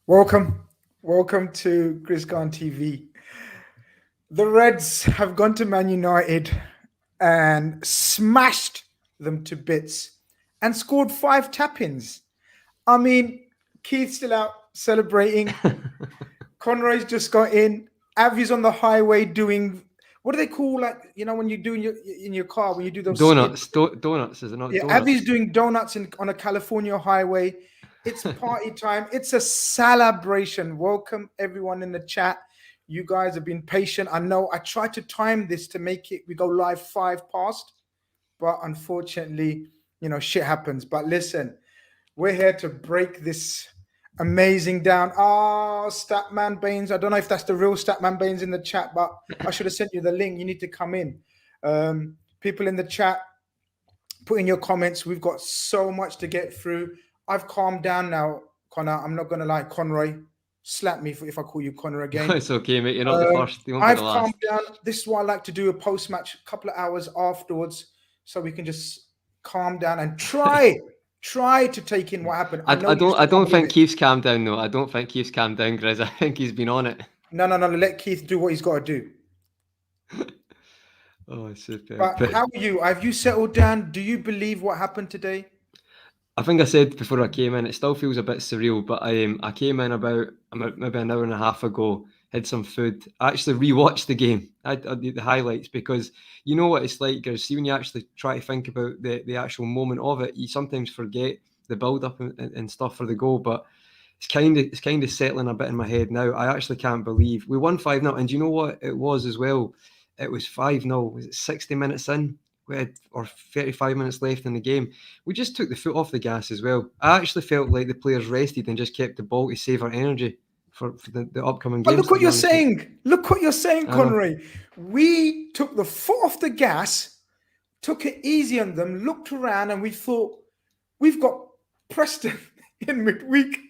Welcome, welcome to Chris Khan TV. The Reds have gone to Man United and smashed them to bits and scored 5 tap-ins. I mean, Keith's still out celebrating. Conroy's just got in. Avi's on the highway doing what do they call when you do in your car when you do those skits? Donuts, is it not Yeah, donuts? Avi's doing donuts on a California highway. It's party time. It's a celebration. Welcome everyone in the chat. You guys have been patient. I know I tried to time this to make it we go live 5 past, but unfortunately, shit happens. But listen, we're here to break this amazing down. Statman Baines. I don't know if that's the real Statman Baines in the chat, but I should have sent you the link. You need to come in. People in the chat, put in your comments. We've got so much to get through. I've calmed down now, Connor. I'm not going to lie. Conroy, slap me if I call you Connor again. It's okay, mate. You're not the first. You won't be I've the last. calmed down. This is why I like to do a post-match a couple of hours afterwards so we can just calm down and try to take in what happened. I don't think Keith's calmed down, though. I don't think Keith's calmed down, Grizz. I think he's been on it. No. Let Keith do what he's got to do. Oh, super. But how are you? Have you settled down? Do you believe what happened today? I think I said before I came in, it still feels a bit surreal, but I came in about maybe an hour and a half ago, had some food. I actually rewatched the game. I did the highlights because you know what it's like, guys. See, when you actually try to think about the actual moment of it, you sometimes forget the build-up and stuff for the goal, but it's kind of settling a bit in my head now. I actually can't believe we won 5-0, and do you know what it was as well? It was 5-0. Was it 60 minutes in? We had, or 35 minutes left in the game. We just took the foot off the gas as well. I actually felt like the players rested and just kept the ball to save our energy for the upcoming games. But look what you're saying. Look what you're saying, Conroy. We took the foot off the gas, took it easy on them, looked around, and we thought, we've got Preston in midweek,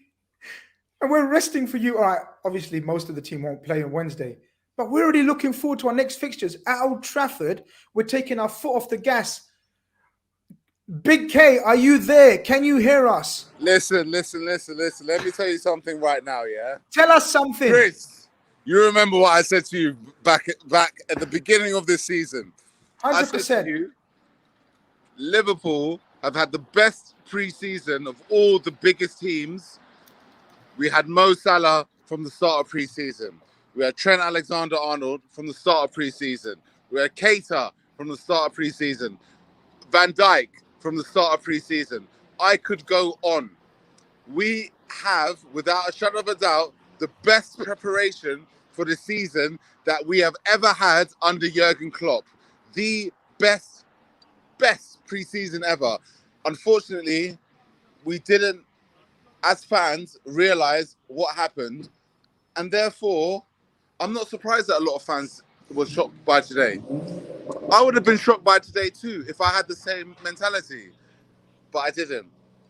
and we're resting for you. All right, obviously, most of the team won't play on Wednesday. But we're already looking forward to our next fixtures. At Old Trafford, we're taking our foot off the gas. Big K, are you there? Can you hear us? Listen. Let me tell you something right now, yeah? Tell us something. Chris, you remember what I said to you back at the beginning of this season. 100%. I said to you, Liverpool have had the best pre-season of all the biggest teams. We had Mo Salah from the start of pre-season. We had Trent Alexander-Arnold from the start of pre-season. We had Keita from the start of pre-season. Van Dijk from the start of pre-season. I could go on. We have, without a shadow of a doubt, the best preparation for the season that we have ever had under Jurgen Klopp. The best pre-season ever. Unfortunately, we didn't, as fans, realize what happened, and therefore, I'm not surprised that a lot of fans were shocked by today. I would have been shocked by today too if I had the same mentality, but I didn't.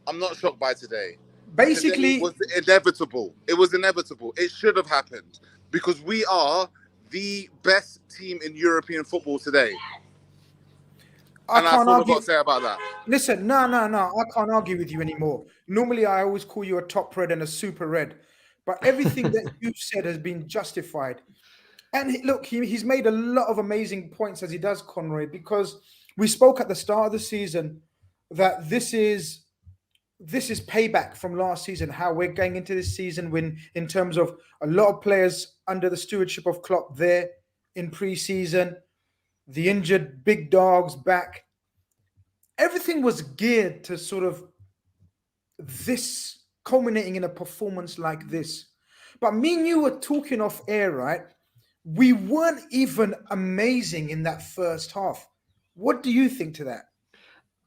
I'm not shocked by today. Basically, today was inevitable. It was inevitable. It should have happened because we are the best team in European football today. That's all I've got to say about that. Listen, no. I can't argue with you anymore. Normally, I always call you a top red and a super red. But everything that you've said has been justified. And look, he's made a lot of amazing points as he does, Conroy, because we spoke at the start of the season that this is payback from last season, how we're going into this season when, in terms of a lot of players under the stewardship of Klopp there in pre-season, the injured big dogs back. Everything was geared to sort of this culminating in a performance like this. But me and you were talking off air, right? We weren't even amazing in that first half. What do you think to that?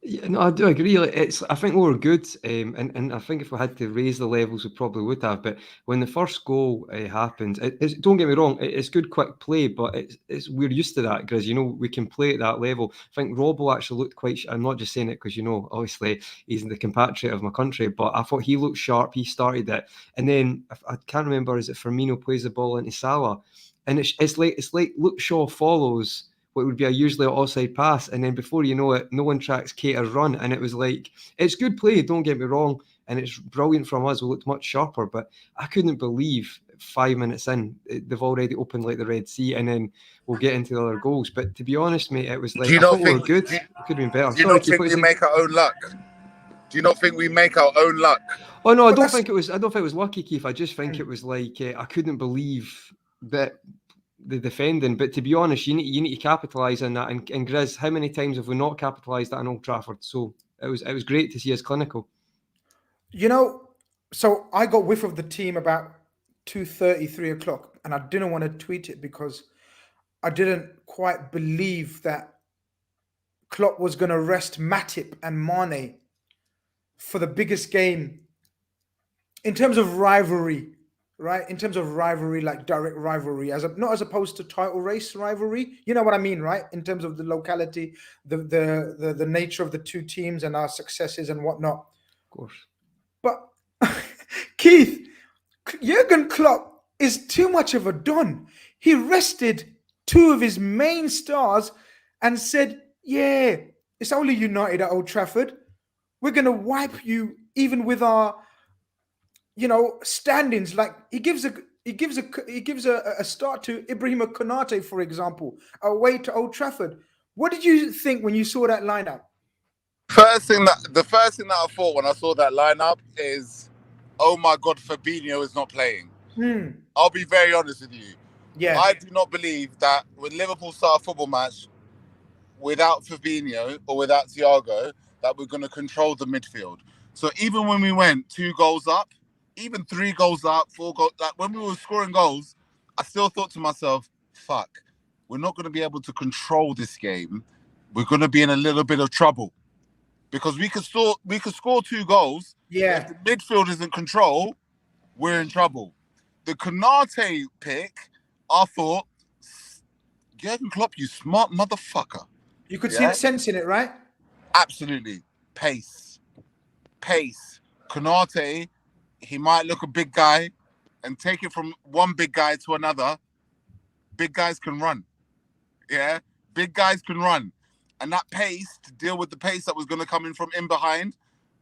Yeah, no, I do agree. I think we were good, and I think if we had to raise the levels, we probably would have. But when the first goal happened, don't get me wrong, it's good quick play, but we're used to that because we can play at that level. I think Robbo actually looked quite. I'm not just saying it because obviously he's the compatriot of my country, but I thought he looked sharp. He started it, and then I can't remember, is it Firmino plays the ball into Salah, and it's like Luke Shaw follows what would be a usually an offside pass, and then before you know it, no one tracks Cater's run, and it was like, it's good play, don't get me wrong, and it's brilliant from us. We looked much sharper, but I couldn't believe 5 minutes in, they've already opened like the Red Sea, and then we'll get into the other goals. But to be honest, mate, it was like, Do you I not thought we were think? good. Do you, We could have been better. do you Sorry, not Keith, think what we you saying? make our own luck? Do you not think we make our own luck? Oh no, I But don't that's think it was. I don't think it was lucky, Keith. I just think it was like I couldn't believe that the defending. But to be honest, you need to capitalise on that. And Grizz, how many times have we not capitalised that on Old Trafford? So it was great to see us clinical. you know. So I got whiff of the team about 2:30, 3 o'clock, and I didn't want to tweet it because I didn't quite believe that Klopp was going to rest Matip and Mane for the biggest game in terms of rivalry, right? In terms of rivalry, like direct rivalry, not as opposed to title race rivalry. You know what I mean, right? In terms of the locality, the nature of the two teams and our successes and whatnot. Of course. But Keith, Jurgen Klopp is too much of a don. He rested two of his main stars and said, "Yeah, it's only United at Old Trafford. We're gonna wipe you, even with our, standings." Like he gives a start to Ibrahima Konate, for example, away to Old Trafford. What did you think when you saw that lineup? The first thing that I thought when I saw that lineup is, oh my God, Fabinho is not playing. I'll be very honest with you. Yeah, I do not believe that when Liverpool start a football match without Fabinho or without Thiago, that we're going to control the midfield. So even when we went 2 goals up, even 3 goals up, 4 goals, like when we were scoring goals, I still thought to myself, fuck, we're not going to be able to control this game. We're going to be in a little bit of trouble. Because we could score 2 goals. yeah. If the midfield is in control, we're in trouble. The Konate pick, I thought, Jurgen Klopp, you smart motherfucker. You could see the sense in it, right? Absolutely. Pace. Konate, he might look a big guy and take it from one big guy to another. Big guys can run. Yeah? Big guys can run. And that pace, to deal with the pace that was going to come in from in behind,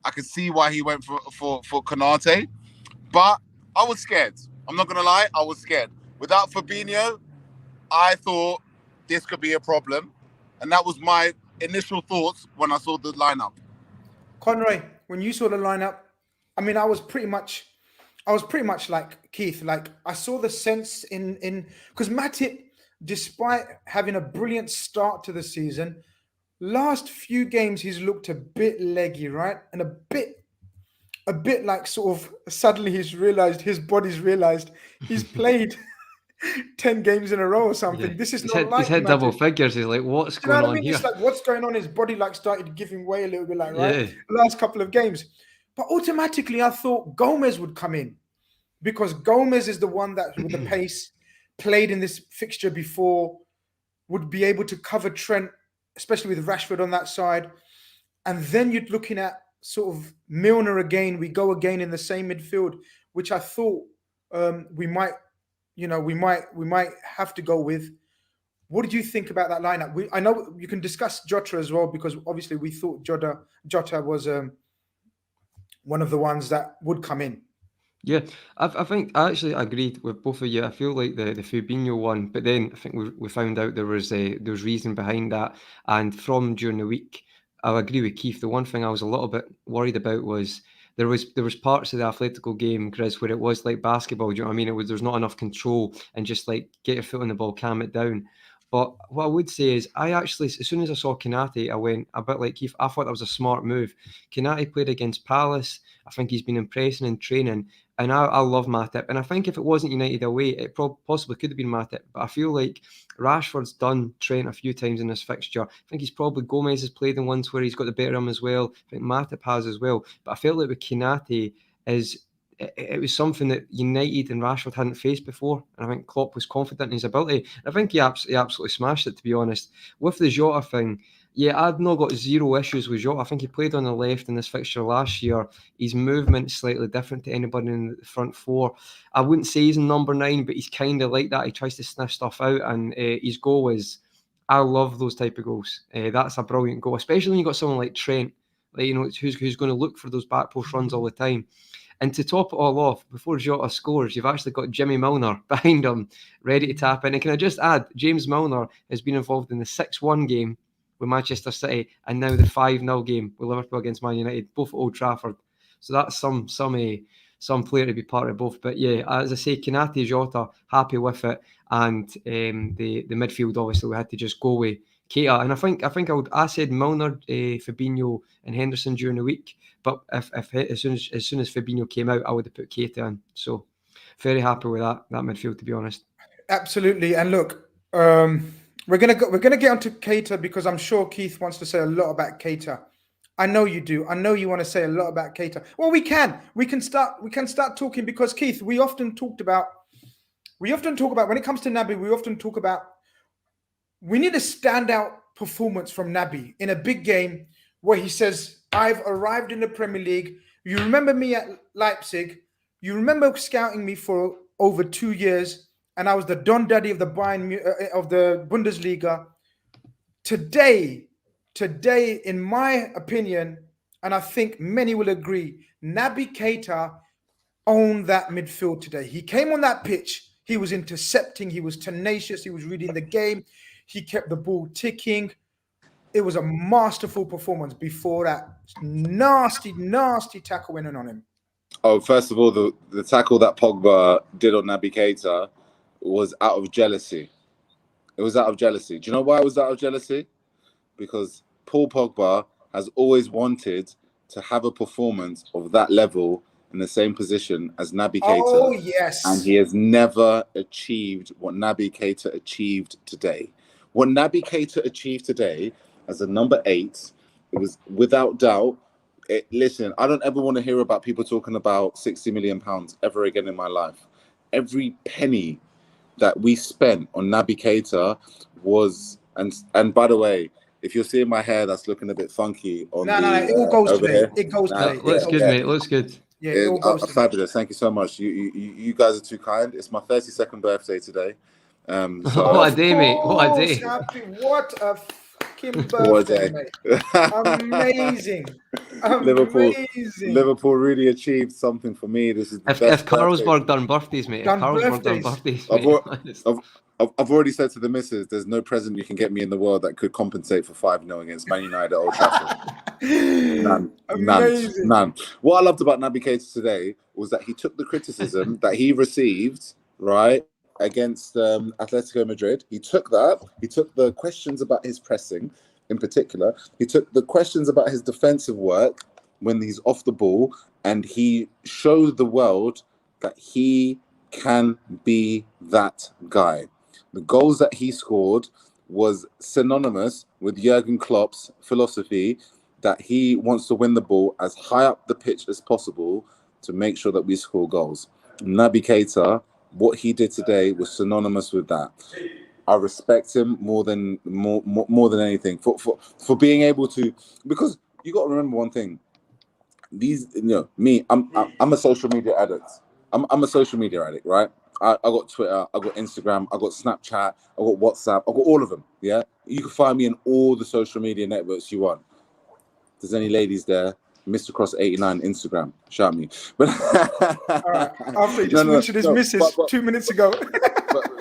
I could see why he went for Konate. But I was scared. I'm not going to lie, I was scared. Without Fabinho, I thought this could be a problem. And that was my initial thoughts when I saw the lineup. Conroy, when you saw the lineup, I mean, I was pretty much like Keith. Like I saw the sense in because Matip, despite having a brilliant start to the season, last few games he's looked a bit leggy, right? And a bit like sort of suddenly his body's realized he's played 10 games in a row or something. Yeah. This is He's not like hit double Matip. figures. He's like, what's Do you know going what I on mean? here? It's like what's going on? His body like started giving way a little bit, like right. Yeah. Last couple of games, but automatically I thought Gomez would come in because Gomez is the one that with the pace played in this fixture before, would be able to cover Trent, especially with Rashford on that side, and then you're looking at sort of Milner again. We go again in the same midfield, which I thought we might have to go with. What did you think about that lineup? I know you can discuss Jota as well because obviously we thought Jota was one of the ones that would come in. Yeah, I think I actually agreed with both of you. I feel like the Fabinho one, but then I think we found out there was reason behind that. And from during the week, I agree with Keith. The one thing I was a little bit worried about was there was parts of the Atletico game, Chris, where it was like basketball. Do you know what I mean? There's not enough control and just like get your foot on the ball, calm it down. But what I would say is, I actually, as soon as I saw Konate, I went a bit like Keith. I thought that was a smart move. Konate played against Palace. I think he's been impressing in training. And I love Matip. And I think if it wasn't United away, it possibly could have been Matip. But I feel like Rashford's done Trent a few times in this fixture. I think he's probably Gomez has played in ones where he's got the better of him as well. I think Matip has as well. But I felt like with Konate it was something that United and Rashford hadn't faced before, and I think Klopp was confident in his ability. I think he absolutely smashed it, to be honest. With the Jota thing, yeah, I've not got zero issues with Jota. I think he played on the left in this fixture last year. His movement is slightly different to anybody in the front four. I wouldn't say he's number 9, but he's kind of like that. He tries to sniff stuff out, and his goal is I love those type of goals. That's a brilliant goal, especially when you got someone like Trent, like, who's going to look for those back post runs all the time. And to top it all off, before Jota scores, you've actually got Jimmy Milner behind him, ready to tap in. And can I just add, James Milner has been involved in the 6-1 game with Manchester City and now the 5-0 game with Liverpool against Man United, both at Old Trafford. So that's some player to be part of both. But yeah, as I say, Konate, Jota, happy with it. And the midfield, obviously, we had to just go with Keita. And I said Milner, Fabinho and Henderson during the week. But if as soon as Fabinho came out, I would have put Keita in. So very happy with that midfield, to be honest. Absolutely. And look, we're gonna get onto Keita because I'm sure Keith wants to say a lot about Keita. I know you do. I know you want to say a lot about Keita. Well, we can start talking because Keith, we often talk about when it comes to Naby, we often talk about we need a standout performance from Naby in a big game where he says, I've arrived in the Premier League. You remember me at Leipzig. You remember scouting me for over 2 years, and I was the Don Daddy of the Bundesliga. Today, in my opinion, and I think many will agree, Naby Keita owned that midfield today. He came on that pitch. He was intercepting. He was tenacious. He was reading the game. He kept the ball ticking. It was a masterful performance before that nasty tackle went in on him. Oh, first of all, the tackle that Pogba did on Naby Keita was out of jealousy. It was out of jealousy. Do you know why it was out of jealousy? Because Paul Pogba has always wanted to have a performance of that level in the same position as Naby Keita. Oh, yes. And he has never achieved what Naby Keita achieved today. What Naby Keita achieved today as a number 8, it was without doubt. Listen, I don't ever want to hear about people talking about £60 million ever again in my life. Every penny that we spent on Naby Keita was, and by the way, if you're seeing my hair that's looking a bit funky on no, it all goes today. here, it goes today. Looks good, mate. Looks good. Yeah, it all goes fabulous. Thank you so much. You guys are too kind. It's my 32nd birthday today. So what a day, mate. What a day. Happy, what a fucking birthday, mate. Amazing. Liverpool really achieved something for me. This is if Carlsberg done birthdays, mate. I've already said to the missus, there's no present you can get me in the world that could compensate for 5-0 against Man United at Old Trafford. None. What I loved about Naby Keita today was that he took the criticism that he received, right, against Atletico Madrid. He took that. He took the questions about his pressing, in particular. He took the questions about his defensive work when he's off the ball, and he showed the world that he can be that guy. The goals that he scored was synonymous with Jurgen Klopp's philosophy that he wants to win the ball as high up the pitch as possible to make sure that we score goals. Naby Keita, what he did today was synonymous with that. I respect him more than anything for being able to, because you got to remember one thing. I'm a social media addict. I'm a social media addict, right? I got Twitter, I got Instagram, I got Snapchat, I got WhatsApp, I got all of them. Yeah, you can find me in all the social media networks you want. If there's any ladies there, Mr. Cross 89 Instagram, shout me. But all right, after he just mentioned his missus 2 minutes ago.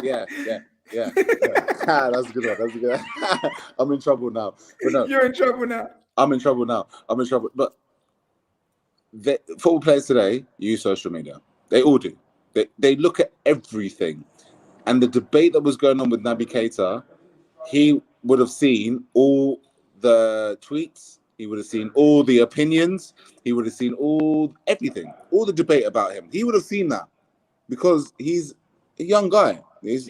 Yeah. That's a good one. I'm in trouble now. But no, you're in trouble now. I'm in trouble now. But the football players today use social media. They all do. They look at everything. And the debate that was going on with Naby Keita, he would have seen all the tweets, he would have seen all the opinions, he would have seen everything, all the debate about him. He would have seen that because he's a young guy. He's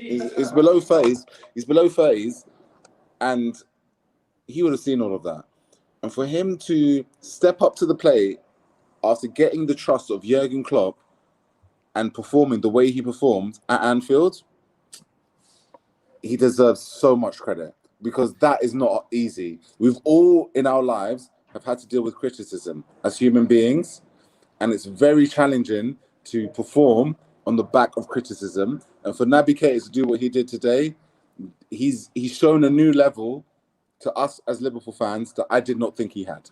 below 30s. He's below 30s, and he would have seen all of that. And for him to step up to the plate after getting the trust of Jurgen Klopp and performing the way he performed at Anfield, he deserves so much credit, because that is not easy. We've all in our lives have had to deal with criticism as human beings, and it's very challenging to perform on the back of criticism. And for Naby Keita to do what he did today, he's shown a new level to us as Liverpool fans that I did not think he had.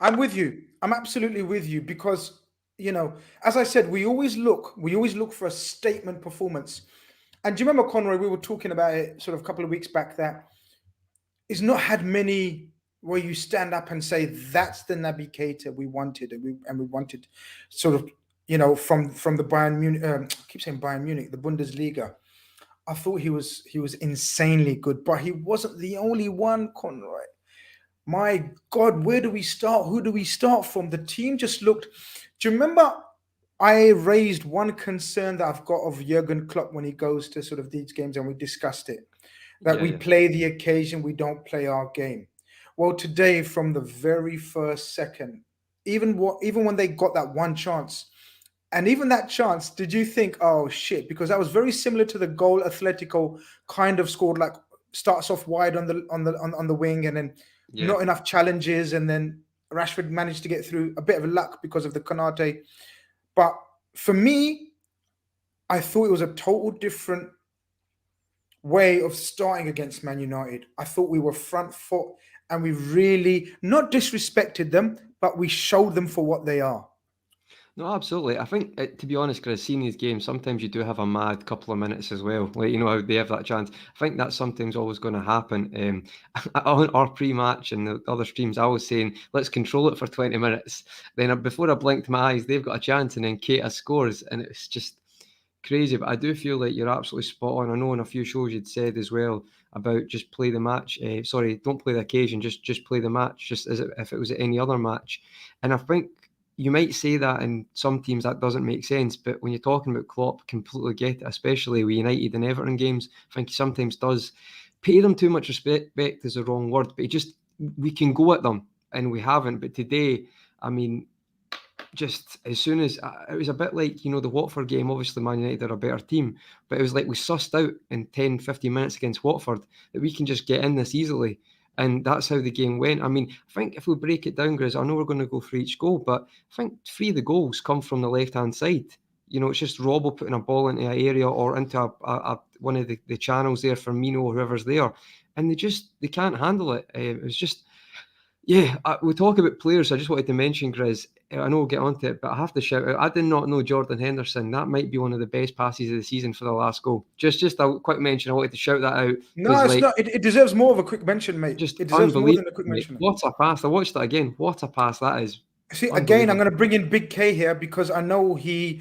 I'm with you. I'm absolutely with you because, as I said, we always look for a statement performance. And do you remember, Conroy, we were talking about it sort of a couple of weeks back that he's not had many where you stand up and say, that's the Naby Keita we wanted. And we wanted sort of, from the Bayern Munich, I keep saying Bayern Munich, the Bundesliga. I thought he was insanely good, but he wasn't the only one, Conroy. My God, where do we start? Who do we start from? The team just looked. Do you remember I raised one concern that I've got of Jurgen Klopp when he goes to sort of these games, and we discussed it, that we play the occasion, we don't play our game. Well, today, from the very first second, even when they got that one chance, and even that chance, did you think, oh shit? Because that was very similar to the goal Atletico kind of scored, like starts off wide on the wing, and then not enough challenges, and then Rashford managed to get through. A bit of luck because of the Konate. But for me, I thought it was a total different way of starting against Man United. I thought we were front foot and we really not disrespected them, but we showed them for what they are. No, absolutely. I think, to be honest, Chris, seeing these games, sometimes you do have a mad couple of minutes as well. Like, how they have that chance. I think that's sometimes always going to happen. On our pre-match and the other streams, I was saying, let's control it for 20 minutes. Then before I blinked my eyes, they've got a chance, and then Keita scores. And it's just crazy. But I do feel like you're absolutely spot on. I know in a few shows you'd said as well about just play the match. Don't play the occasion, just play the match, just as if it was any other match. And I think you might say that in some teams that doesn't make sense, but when you're talking about Klopp, completely get it, especially with United and Everton games. I think he sometimes does pay them too much respect is the wrong word, but we can go at them, and we haven't. But today, I mean, just as soon as it was a bit like, the Watford game, obviously Man United are a better team, but it was like we sussed out in 10, 15 minutes against Watford that we can just get in this easily. And that's how the game went. I mean, I think if we break it down, Grizz, I know we're going to go for each goal, but I think 3 of the goals come from the left-hand side. It's just Robbo putting a ball into an area or into one of the channels there for Mino, whoever's there. And they can't handle it. It was just, we talk about players. I just wanted to mention, Grizz, I know we'll get onto it, but I have to shout out, I did not know Jordan Henderson. That might be one of the best passes of the season for the last goal. Just a quick mention. I wanted to shout that out. No, it's not. It deserves more of a quick mention, mate. Just it deserves more than a quick mention. What a pass. I watched that again. What a pass that is. See, again, I'm going to bring in Big K here because I know he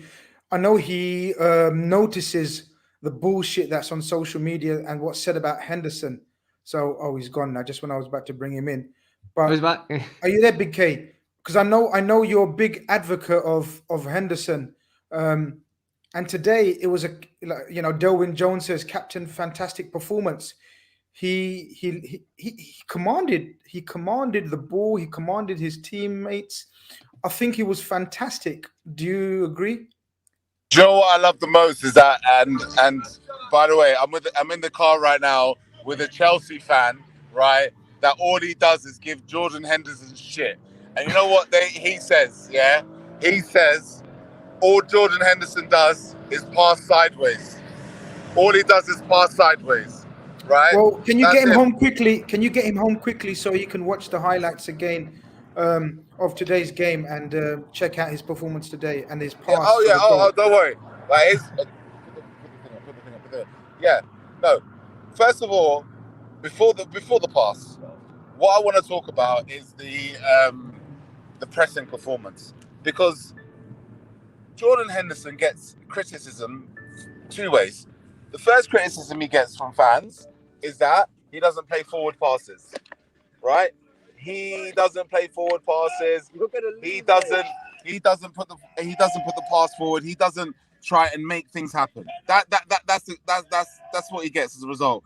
notices the bullshit that's on social media and what's said about Henderson. So, he's gone now, just when I was about to bring him in. But Who's back? Are you there, Big K? Because I know you're a big advocate of Henderson, and today it was Derwin Jones says captain, fantastic performance. He commanded the ball. He commanded his teammates. I think he was fantastic. Do you agree? Do you know what I love the most is that, and by the way, I'm in the car right now with a Chelsea fan, right? That all he does is give Jordan Henderson shit. And you know what he says, yeah? He says all Jordan Henderson does is pass sideways. All he does is pass sideways, right? Well, can you get him home quickly? Can you get him home quickly so he can watch the highlights again of today's game and check out his performance today and his pass? Don't worry. Like no. First of all, before the pass, what I want to talk about is the pressing performance, because Jordan Henderson gets criticism 2 ways. The first criticism he gets from fans is that he doesn't play forward passes, right? He doesn't play forward passes. He doesn't put the pass forward. He doesn't try and make things happen. That's what he gets as a result.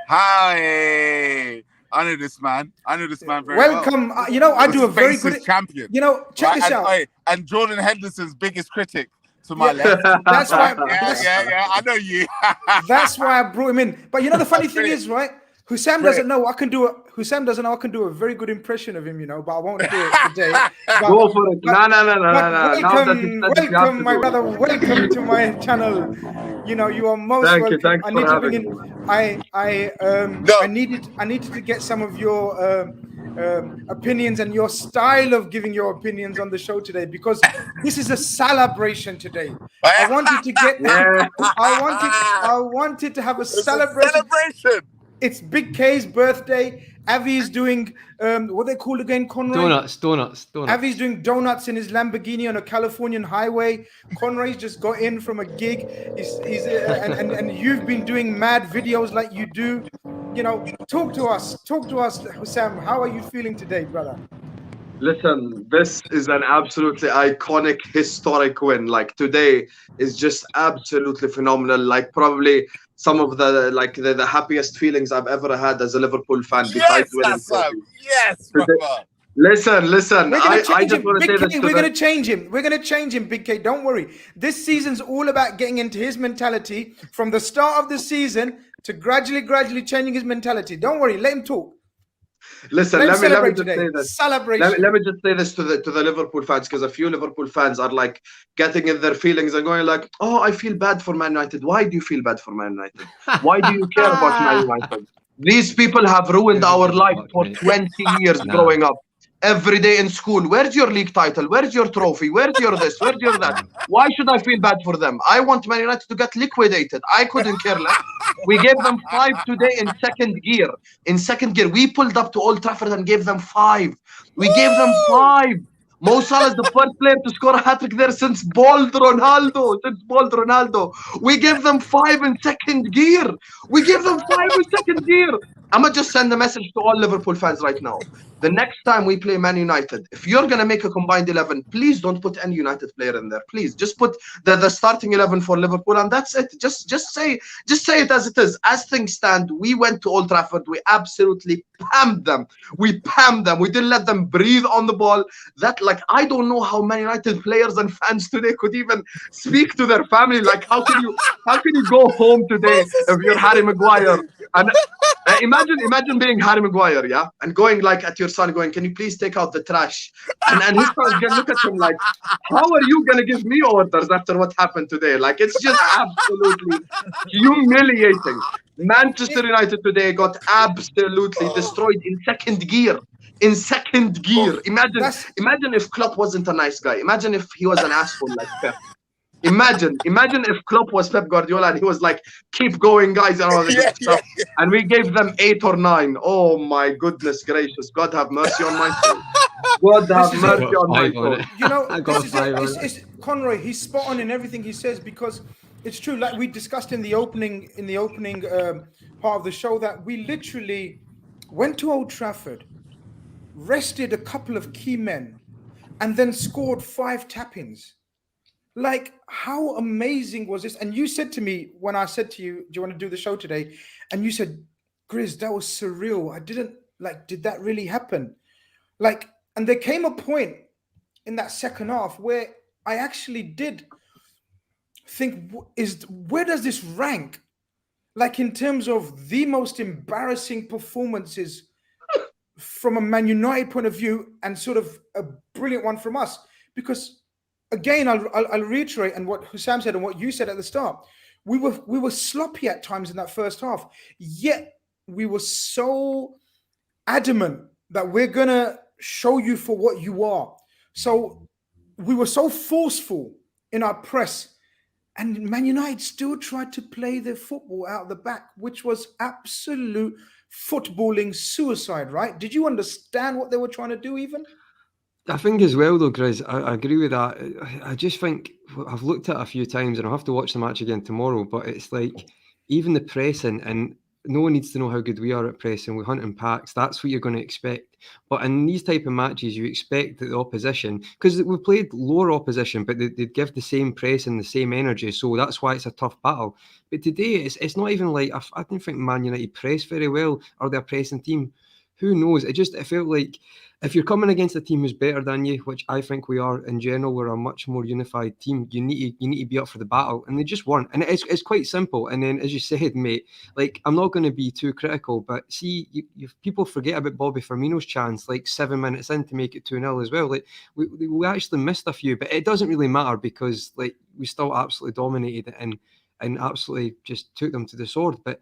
Hi. I know this man very well. Welcome. I do a very good champion. Check this out. And Jordan Henderson's biggest critic to my left. That's why. Yeah. I know you. That's why I brought him in. But the funny thing is, right? Hussam doesn't know I can do it. Hussam doesn't know I can do a very good impression of him, but I won't do it today. Go for it. No. Welcome, my brother. Welcome to my channel. You are most welcome. Thanks I need for to bring having in. No. I needed to get some of your opinions and your style of giving your opinions on the show today, because this is a celebration today. I wanted to get. I wanted to have a celebration. It's Big K's birthday. Avi's doing what they call again, Conroy? Donuts. Avi's doing donuts in his Lamborghini on a Californian highway. Conroy's just got in from a gig. And you've been doing mad videos like you do. Talk to us, Hussam. How are you feeling today, brother? Listen, this is an absolutely iconic, historic win. Like, today is just absolutely phenomenal. Like, probably some of the happiest feelings I've ever had as a Liverpool fan. Yes, Hassan. Yes, brother. Listen. I just want to say this. We're going to change him. We're going to change him, Big K. Don't worry. This season's all about getting into his mentality from the start of the season to gradually changing his mentality. Don't worry. Let him talk. Listen, let me just say this. Celebration. Let me just say this to the Liverpool fans, because a few Liverpool fans are like getting in their feelings and going like, "Oh, I feel bad for Man United." Why do you feel bad for Man United? Why do you care about Man United? These people have ruined our life for 20 years growing up. Every day in school, where's your league title? Where's your trophy? Where's your this? Where's your that? Why should I feel bad for them? I want Man United to get liquidated. I couldn't care less. We gave them 5 today in second gear. We pulled up to Old Trafford and gave them 5. We gave them 5. Mo Salah is the first player to score a hat-trick there since Bald Ronaldo. We gave them 5 in second gear. I'm going to just send a message to all Liverpool fans right now. The next time we play Man United, if you're going to make a combined 11, please don't put any United player in there. Please just put the starting 11 for Liverpool, and that's it. Just say it as it is. As things stand, we went to Old Trafford. We absolutely pammed them. We didn't let them breathe on the ball. I don't know how Man United players and fans today could even speak to their family. Like, how can you go home today if you're Harry Maguire? And imagine being Harry Maguire, yeah, and going like at your son, going, "Can you please take out the trash?" And his son's gonna look at him like, "How are you gonna give me orders after what happened today?" Like, it's just absolutely humiliating. Manchester United today got absolutely destroyed in second gear. Imagine if Klopp wasn't a nice guy. Imagine if he was an asshole like Pep. Imagine if Klopp was Pep Guardiola and he was like, "Keep going, guys," and all the good stuff. And we gave them 8 or 9. Oh my goodness gracious! God have mercy on my soul. God have mercy on my soul. It's Conroy. He's spot on in everything he says, because it's true. Like we discussed in the opening part of the show, that we literally went to Old Trafford, rested a couple of key men, and then scored 5 tap-ins. Like, how amazing was this? And you said to me, when I said to you, "Do you want to do the show today?" And you said, "Grizz, that was surreal. I didn't did that really happen?" And there came a point in that second half where I actually did think, where does this rank? Like, in terms of the most embarrassing performances from a Man United point of view, and sort of a brilliant one from us. Because again, I'll reiterate, and what Hussam said and what you said at the start, we were sloppy at times in that first half, yet we were so adamant that we're gonna show you for what you are. So we were so forceful in our press, and Man United still tried to play their football out the back, which was absolute footballing suicide, right? Did you understand what they were trying to do even? I think as well, though, Grizz, I agree with that. I just think I've looked at it a few times, and I'll have to watch the match again tomorrow, but it's like even the pressing, and no one needs to know how good we are at pressing. We hunt in packs. That's what you're going to expect. But in these type of matches, you expect that the opposition, because we've played lower opposition, but they'd give the same press and the same energy. So that's why it's a tough battle. But today, it's not even like, I didn't think Man United pressed very well, or their pressing team. who knows? It felt like if you're coming against a team who's better than you, which I think we are in general, we're a much more unified team. You need to be up for the battle, and they just weren't. And it's quite simple. And then, as you said, mate, like I'm not going to be too critical, but see, people forget about Bobby Firmino's chance, like 7 minutes in to make it 2-0 as well. Like we actually missed a few, but it doesn't really matter because like we still absolutely dominated and absolutely just took them to the sword. But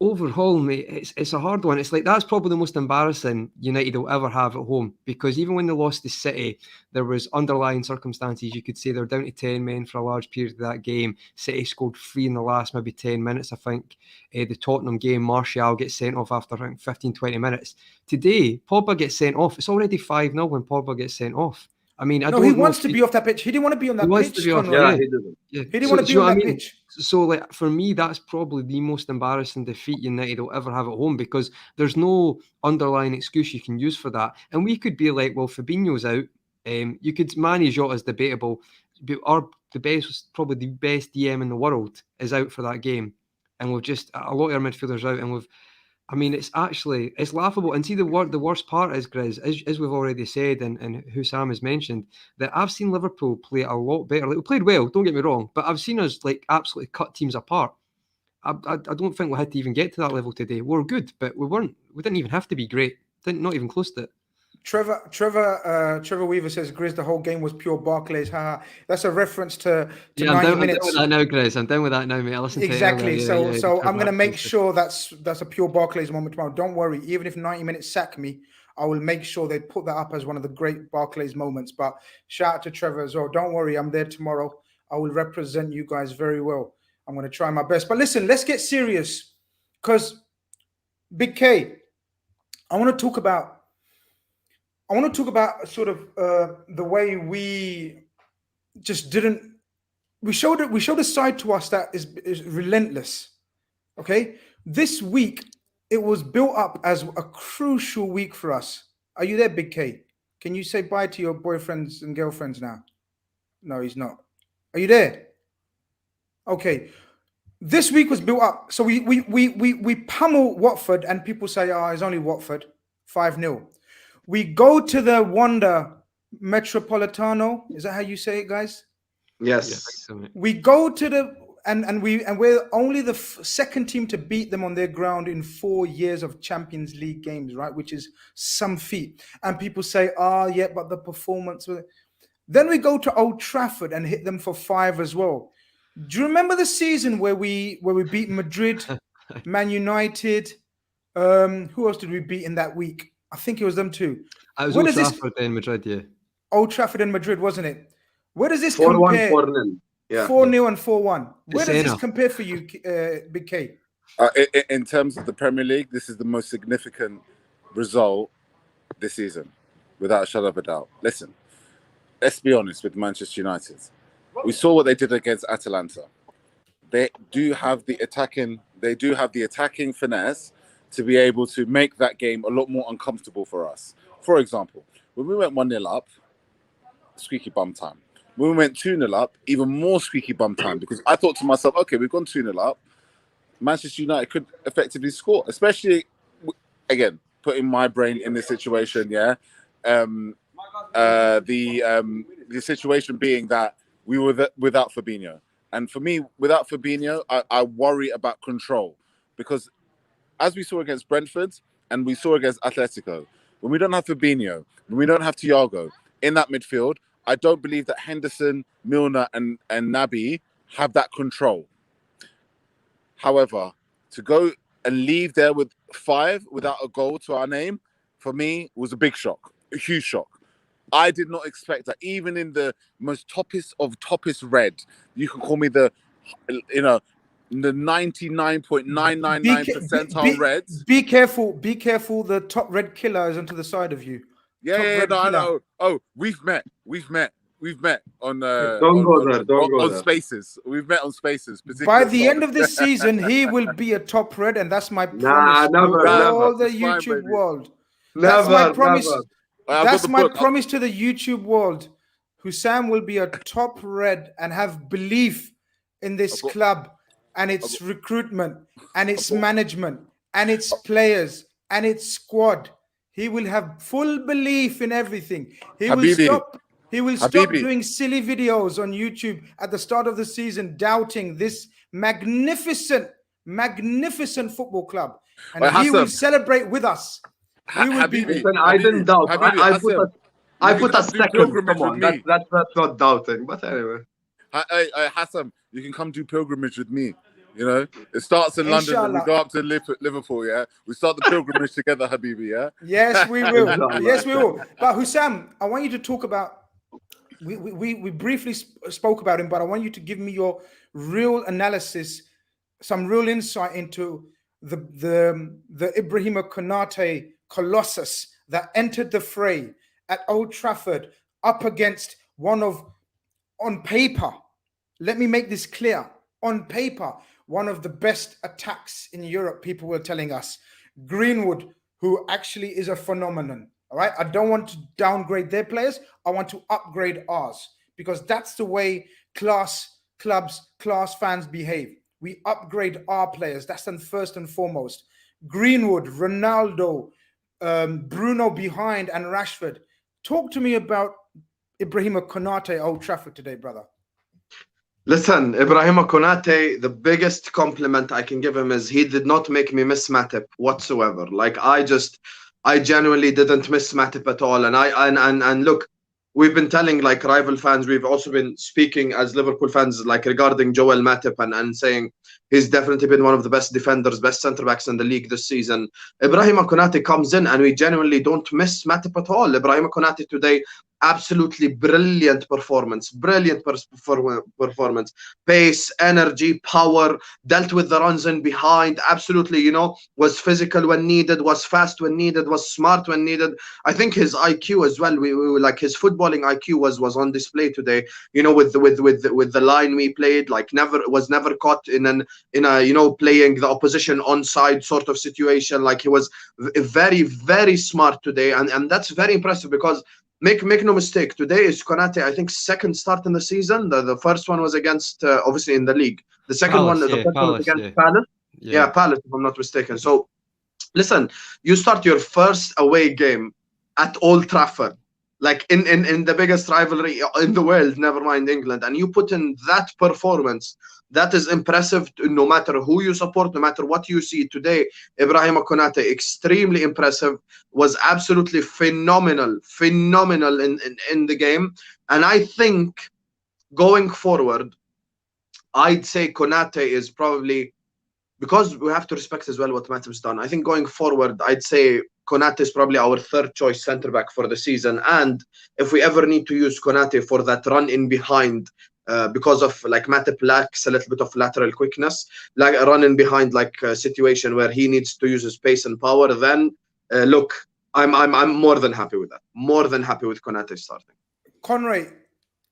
overall, mate, it's a hard one. It's like that's probably the most embarrassing United will ever have at home, because even when they lost to City, there was underlying circumstances. You could say they're down to 10 men for a large period of that game. City scored 3 in the last maybe 10 minutes, I think. The Tottenham game, Martial gets sent off after I think 15, 20 minutes. Today, Pogba gets sent off. It's already 5-0 when Pogba gets sent off. I mean, I don't know. He wants to be off that pitch. He didn't want to be on that pitch. Yeah, he didn't. Yeah. He didn't want to be on that pitch. So, like, for me, that's probably the most embarrassing defeat United will ever have at home, because there's no underlying excuse you can use for that. And we could be like, well, Fabinho's out. You could manage Jota's debatable. Probably the best DM in the world is out for that game. And we've just, a lot of our midfielders out, and it's laughable. And see, the worst part is, Grizz, as we've already said, and Hussam has mentioned, that I've seen Liverpool play a lot better. Like, we played well, don't get me wrong, but I've seen us like absolutely cut teams apart. I don't think we had to even get to that level today. We're good, but we weren't. We didn't even have to be great. Not even close to it. Trevor Weaver says, Grizz, the whole game was pure Barclays. That's a reference to 90 minutes. I'm down with that now, Grizz. I'm down with that now, mate. I listened exactly. to it So I'm going to make sure that's a pure Barclays moment tomorrow. Don't worry. Even if 90 minutes sack me, I will make sure they put that up as one of the great Barclays moments. But shout out to Trevor as well. Don't worry. I'm there tomorrow. I will represent you guys very well. I'm going to try my best. But listen, let's get serious, because Big K, I want to talk about sort of the way we just didn't. We showed a side to us that is relentless. Okay, this week it was built up as a crucial week for us. Are you there, Big K? Can you say bye to your boyfriends and girlfriends now? No, he's not. Are you there? Okay. This week was built up. So we pummel Watford, and people say, oh, it's only Watford, 5-0. We go to the Wanda Metropolitano. Is that how you say it, guys? Yes. We go to the and we're only the second team to beat them on their ground in 4 years of Champions League games, right? Which is some feat. And people say, oh, yeah, but the performance. Then we go to Old Trafford and hit them for 5 as well. Do you remember the season where we beat Madrid, Man United? Who else did we beat in that week? I think it was them too. It was Old Trafford and Madrid, yeah. Old Trafford and Madrid, wasn't it? Where does this 4-1, compare? 4-0. Yeah. 4-0 and 4-1. Where does this compare for you, Big K? In terms of the Premier League, this is the most significant result this season, without a shadow of a doubt. Listen, let's be honest with Manchester United. We saw what they did against Atalanta. They do have the attacking finesse to be able to make that game a lot more uncomfortable for us. For example, when we went 1-0 up, squeaky bum time. When we went 2-0 up, even more squeaky bum time, because I thought to myself, okay, we've gone 2-0 up. Manchester United could effectively score, especially, again, putting my brain in this situation, yeah? The situation being that we were without Fabinho. And for me, without Fabinho, I worry about control, because as we saw against Brentford and we saw against Atletico, when we don't have Fabinho, when we don't have Thiago in that midfield, I don't believe that Henderson, Milner and Naby have that control. However, to go and leave there with 5 without a goal to our name, for me, was a big shock, a huge shock. I did not expect that. Even in the most toppest of toppest red, you can call me the 99.999 percentile reds. Be careful. The top red killer is onto the side of you. I know. Oh, we've met on Don't go there. Spaces. We've met on Spaces. By the end of this season, he will be a top red, and that's my promise. Never. All the YouTube world. That's my promise. That's my promise to the YouTube world. Hussam will be a top red and have belief in this club and its recruitment and its management and its players and its squad. He will have full belief in everything. He will stop Habibi. doing silly videos on YouTube at the start of the season, doubting this magnificent football club. And Wait, he will Hassan. celebrate with us. We will be. Habibi. Listen, I didn't doubt. Habibi, I Hassan, put us. you I can put come us do second. pilgrimage Come on, with me. that's not doubting. But anyway, Hassan, you can come do pilgrimage with me. You know, it starts in London, then we Inshallah. go up to Liverpool. Yeah, we start the pilgrimage together, Habibi. Yeah. Yes, we will. Inshallah. Yes, we will. But Hussam, I want you to talk about. We briefly spoke about him, but I want you to give me your real analysis, some real insight into the Ibrahima Konate colossus that entered the fray at Old Trafford up against one of, on paper, let me make this clear, on paper, one of the best attacks in Europe, people were telling us. Greenwood, who actually is a phenomenon. All right. I don't want to downgrade their players. I want to upgrade ours, because that's the way class clubs, class fans behave. We upgrade our players. That's the first and foremost. Greenwood, Ronaldo, Bruno behind, and Rashford. Talk to me about Ibrahima Konate, Old Trafford today, brother. Listen, Ibrahima Konate, the biggest compliment I can give him is he did not make me miss Matip whatsoever. Like I genuinely didn't miss Matip at all. And look, we've been telling like rival fans, we've also been speaking as Liverpool fans like regarding Joel Matip and saying he's definitely been one of the best defenders, best centre backs in the league this season. Ibrahima Konate comes in and we genuinely don't miss Matip at all. Ibrahima Konate today, absolutely brilliant performance, performance, pace, energy, power, dealt with the runs in behind, absolutely, you know, was physical when needed, was fast when needed, was smart when needed. I think his IQ as well, we like his footballing IQ was on display today, you know, with the line we played, like was never caught in a you know, playing the opposition onside sort of situation. Like he was very, very smart today, and that's very impressive, because make no mistake, today is Konate, I think, second start in the season. The first one was against obviously in the league. The second Palace, one, the first one was against Palace. Yeah, Palace, if I'm not mistaken. So listen, you start your first away game at Old Trafford, like in the biggest rivalry in the world, never mind England, and you put in that performance. That is impressive, no matter who you support, no matter what you see today. Ibrahima Konate, extremely impressive, was absolutely phenomenal in the game. And I think going forward, I'd say Konate is probably, because we have to respect as well what Matip's done. I think going forward, I'd say Konate is probably our third choice centre back for the season. And if we ever need to use Konate for that run in behind, because of like Matip lacks a little bit of lateral quickness, like a running behind like a situation where he needs to use his pace and power, then look, I'm more than happy with that. More than happy with Konate starting. Conrad,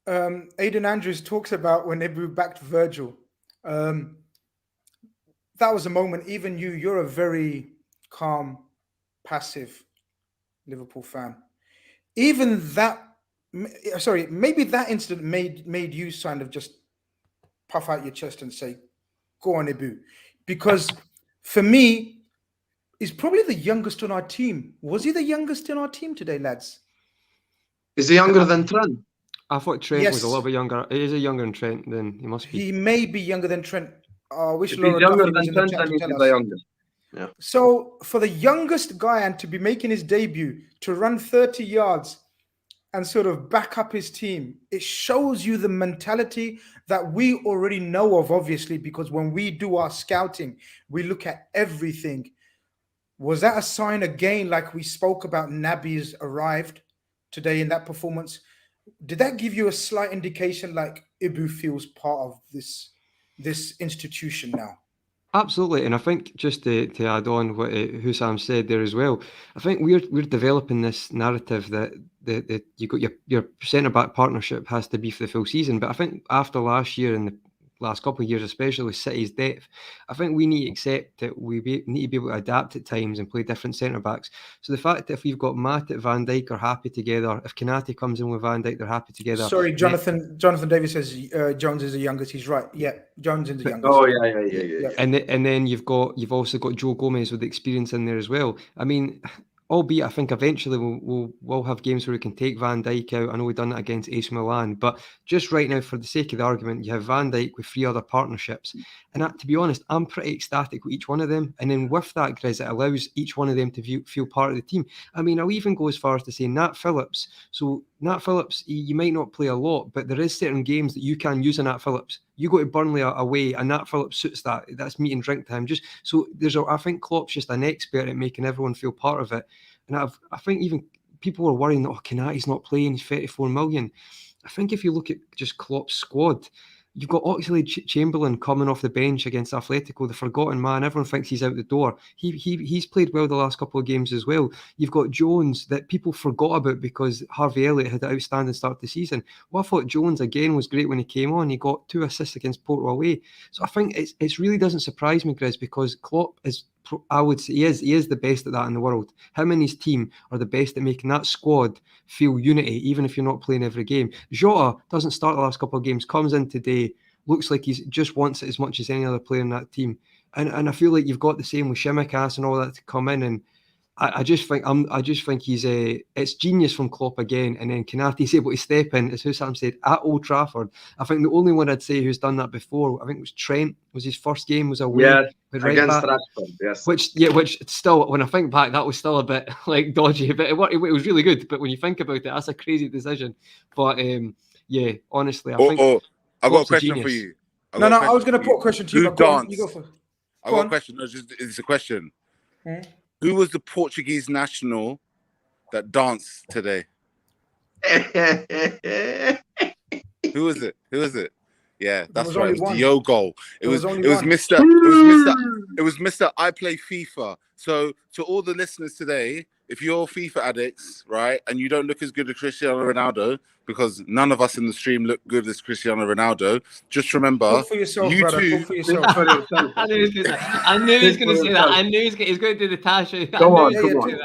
Aidan Andrews talks about when Ibu backed Virgil. That was a moment. Even you're a very calm, passive Liverpool fan. Even that. Sorry, maybe that incident made you kind of just puff out your chest and say, go on, Ibu. Because for me, he's probably the youngest on our team. Was he the youngest in our team today, lads? Is he younger than Trent? I thought Trent was Yes. a little bit younger. He is a younger than Trent, then he must be. He may be younger than Trent. I wish If Laura he's younger Duffy was than in the Trent, chat then to he's tell the us. youngest. Yeah. So for the youngest guy and to be making his debut, to run 30 yards and sort of back up his team, it shows you the mentality that we already know of, obviously, because when we do our scouting, we look at everything. Was that a sign again, like we spoke about, Naby's arrived today in that performance? Did that give you a slight indication like Ibu feels part of this institution now? Absolutely, and I think just to add on what Hussam said there as well, I think we're developing this narrative that you got your centre back partnership has to be for the full season. But I think after last year and the last couple of years, especially with City's depth. I think we need to accept that need to be able to adapt at times and play different centre-backs. So the fact that if we've got Matip, Van Dijk are happy together, if Konate comes in with Van Dijk, they're happy together. Sorry, Jonathan Davis says Jones is the youngest. He's right. Yeah, Jones is the youngest. Oh, yeah. And then you've also got Joe Gomez with the experience in there as well. I mean, albeit I think eventually we'll have games where we can take Van Dijk out. I know we've done that against AC Milan, but just right now, for the sake of the argument, you have Van Dijk with 3 other partnerships. And to be honest, I'm pretty ecstatic with each one of them. And then with that, Grizz, it allows each one of them to feel part of the team. I mean, I'll even go as far as to say Nat Phillips. So Nat Phillips, you might not play a lot, but there is certain games that you can use a Nat Phillips. You go to Burnley away, and Nat Phillips suits that. That's meat and drink time. Just so I think Klopp's just an expert at making everyone feel part of it. And I think even people were worrying that Konate's not playing. He's 34 million. I think if you look at just Klopp's squad, you've got Oxlade-Chamberlain coming off the bench against Atletico, the forgotten man. Everyone thinks he's out the door. He's played well the last couple of games as well. You've got Jones that people forgot about because Harvey Elliott had an outstanding start to the season. Well, I thought Jones again was great when he came on. He got 2 assists against Porto away. So I think it really doesn't surprise me, Grizz, because Klopp is, I would say, he is the best at that in the world. Him and his team are the best at making that squad feel unity, even if you're not playing every game. Jota doesn't start the last couple of games, comes in today, looks like he just wants it as much as any other player in that team. And I feel like you've got the same with Shimikas and all that to come in. And I just think he's it's genius from Klopp again. And then Konate's able to step in, as Hussam said, at Old Trafford. I think the only one I'd say who's done that before, I think it was Trent. Was his first game was away. Yeah, right against back, Trafford, yes. Which still, when I think back, that was still a bit like dodgy, but it was really good. But when you think about it, that's a crazy decision. But yeah, honestly, I think. I got a question for you. I was going to put a question to you. Who danced? You go first. I got a question. It's a question. Who was the Portuguese national that danced today? Who was it? Yeah, that's right. It was Diogo. It was Mr. It was Mr. I play FIFA. So to all the listeners today, if you're FIFA addicts, right, and you don't look as good as Cristiano Ronaldo, because none of us in the stream look good as Cristiano Ronaldo, just remember, talk for yourself, you brother. two. Talk for yourself. I knew he was going to say that. I knew he was going to do the Tasha. Go on.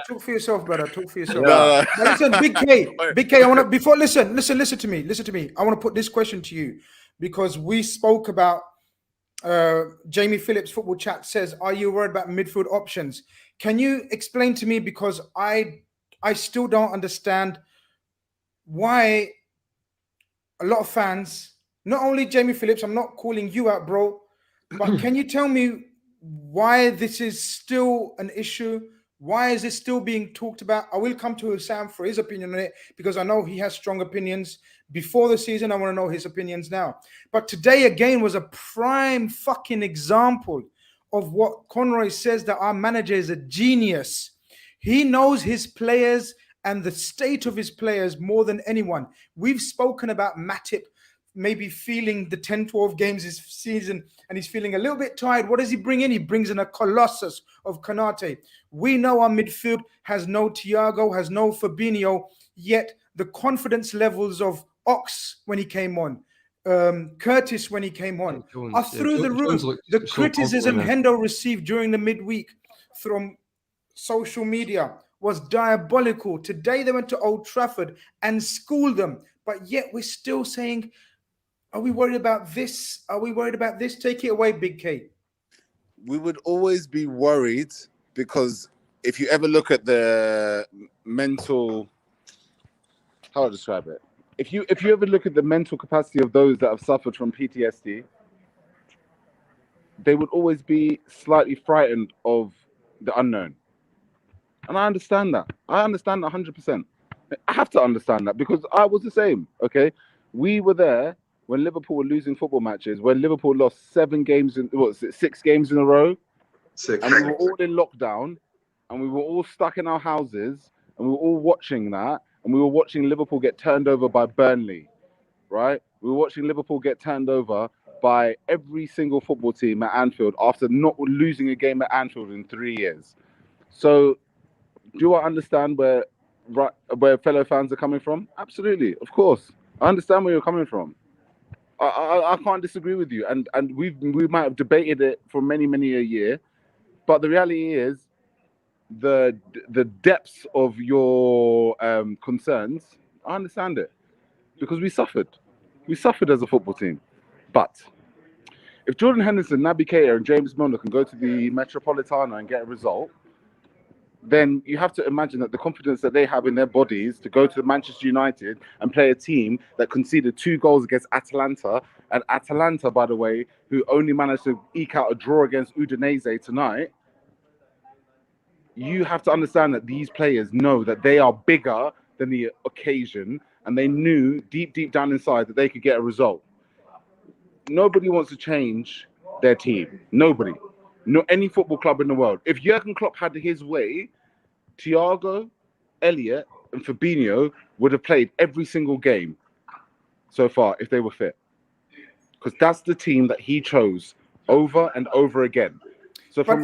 Talk for yourself, brother. Talk for yourself. No. Listen, Big K. I want to listen to me. I want to put this question to you because we spoke about Jamie Phillips Football Chat says, "Are you worried about midfield options?" Can you explain to me, because I still don't understand why a lot of fans, not only Jamie Phillips, I'm not calling you out, bro, but can you tell me why this is still an issue? Why is it still being talked about? I will come to Sam for his opinion on it because I know he has strong opinions before the season. I want to know his opinions now. But today again was a prime fucking example of what Conroy says, that our manager is a genius. He knows his players and the state of his players more than anyone. We've spoken about Matip maybe feeling the 10-12 games this season and he's feeling a little bit tired. What does he bring in? He brings in a colossus of Konate. We know our midfield has no Thiago, has no Fabinho, yet the confidence levels of Ox when he came on, Curtis when he came on, are through the roof. The criticism Hendo received during the midweek from social media was diabolical. Today they went to Old Trafford and schooled them, but yet we're still saying, are we worried about this? Are we worried about this? Take it away, Big K. We would always be worried because if you ever look at the mental, how do I describe it? If you ever look at the mental capacity of those that have suffered from PTSD, they would always be slightly frightened of the unknown. And I understand that. I understand that 100%. I have to understand that because I was the same, okay? We were there when Liverpool were losing football matches, when Liverpool lost 6 games in a row. 6. And we were all in lockdown, and we were all stuck in our houses, and we were all watching that. And we were watching Liverpool get turned over by Burnley, right? We were watching Liverpool get turned over by every single football team at Anfield after not losing a game at Anfield in 3 years. So, do I understand where fellow fans are coming from? Absolutely, of course. I understand where you're coming from. I can't disagree with you, and we might have debated it for many a year, but the reality is the depths of your concerns. I understand it because we suffered as a football team, but if Jordan Henderson, Naby Keita, and James Milner can go to the Metropolitano and get a result, then you have to imagine that the confidence that they have in their bodies to go to Manchester United and play a team that conceded 2 goals against Atalanta, and Atalanta, by the way, who only managed to eke out a draw against Udinese tonight, you have to understand that these players know that they are bigger than the occasion, and they knew deep down inside that they could get a result. Nobody wants to change their team. Nobody. Not any football club in the world. If Jurgen Klopp had his way, Thiago, Elliott, and Fabinho would have played every single game so far if they were fit. Because that's the team that he chose over and over again. So but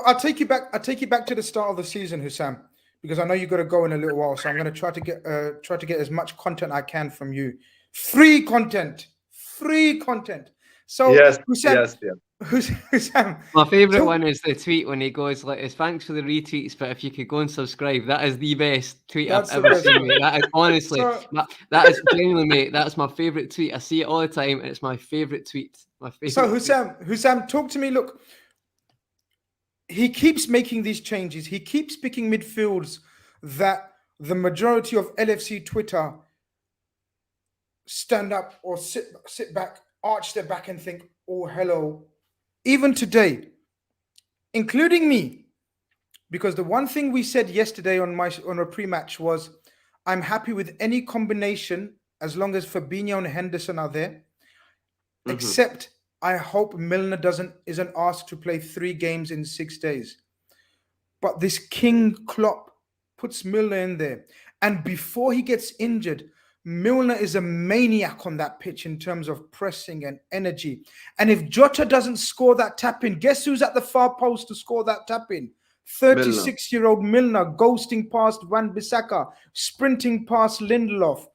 I'll take you back to the start of the season, Hussam, because I know you've got to go in a little while. So I'm going to try to get as much content I can from you. Free content. So yes, Hussam, yes. Hussam, My favourite one is the tweet when he goes like, "Thanks for the retweets, but if you could go and subscribe, that is the best tweet I've ever seen, mate. That is honestly, that is genuinely, mate. That's my favourite tweet. I see it all the time, and it's my favourite tweet. So Hussam, talk to me. Look, he keeps making these changes. He keeps picking midfields that the majority of LFC Twitter stand up or sit back, arch their back and think, oh, hello. Even today, including me, because the one thing we said yesterday on a pre-match was, I'm happy with any combination as long as Fabinho and Henderson are there, except I hope Milner isn't asked to play 3 games in 6 days. But this King Klopp puts Milner in there. And before he gets injured, Milner is a maniac on that pitch in terms of pressing and energy. And if Jota doesn't score that tap-in, guess who's at the far post to score that tap-in? 36-year-old Milner ghosting past Wan-Bissaka, sprinting past Lindelof.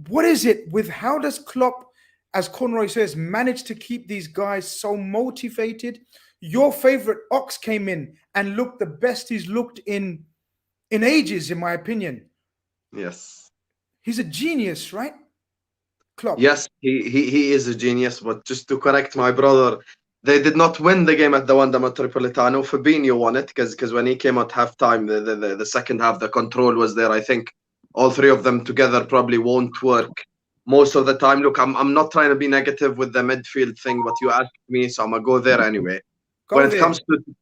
What is it with how does Klopp, as Conroy says, manage to keep these guys so motivated? Your favorite Ox came in and looked the best he's looked in ages, in my opinion. Yes. He's a genius, right? Klopp. Yes, he is a genius. But just to correct my brother, they did not win the game at the Wanda Metropolitano. Fabinho won it because when he came at halftime, the second half, the control was there. I think all 3 of them together probably won't work most of the time. Look, I'm not trying to be negative with the midfield thing, but you asked me, so I'm gonna go there anyway. When it comes to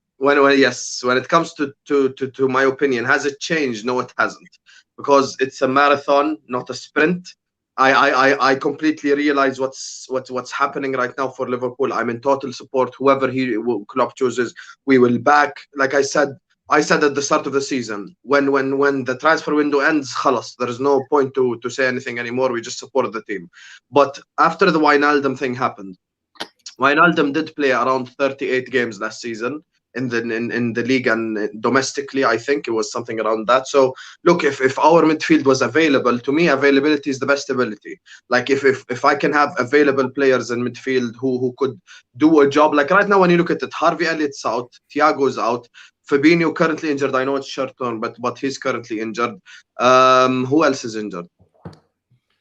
my opinion, has it changed? No, it hasn't, because it's a marathon, not a sprint. I completely realize what's happening right now for Liverpool. I'm in total support. Whoever Klopp chooses, we will back. Like I said at the start of the season, when the transfer window ends, khalas, there is no point to say anything anymore. We just support the team. But after the Wijnaldum thing happened, Wijnaldum did play around 38 games last season in the league and domestically. I think it was something around that. So look, if our midfield was available, to me, availability is the best ability. Like if I can have available players in midfield who could do a job. Like right now, when you look at it, Harvey Elliott's out, Thiago's out, Fabinho currently injured. I know it's short term, but he's currently injured. Who else is injured?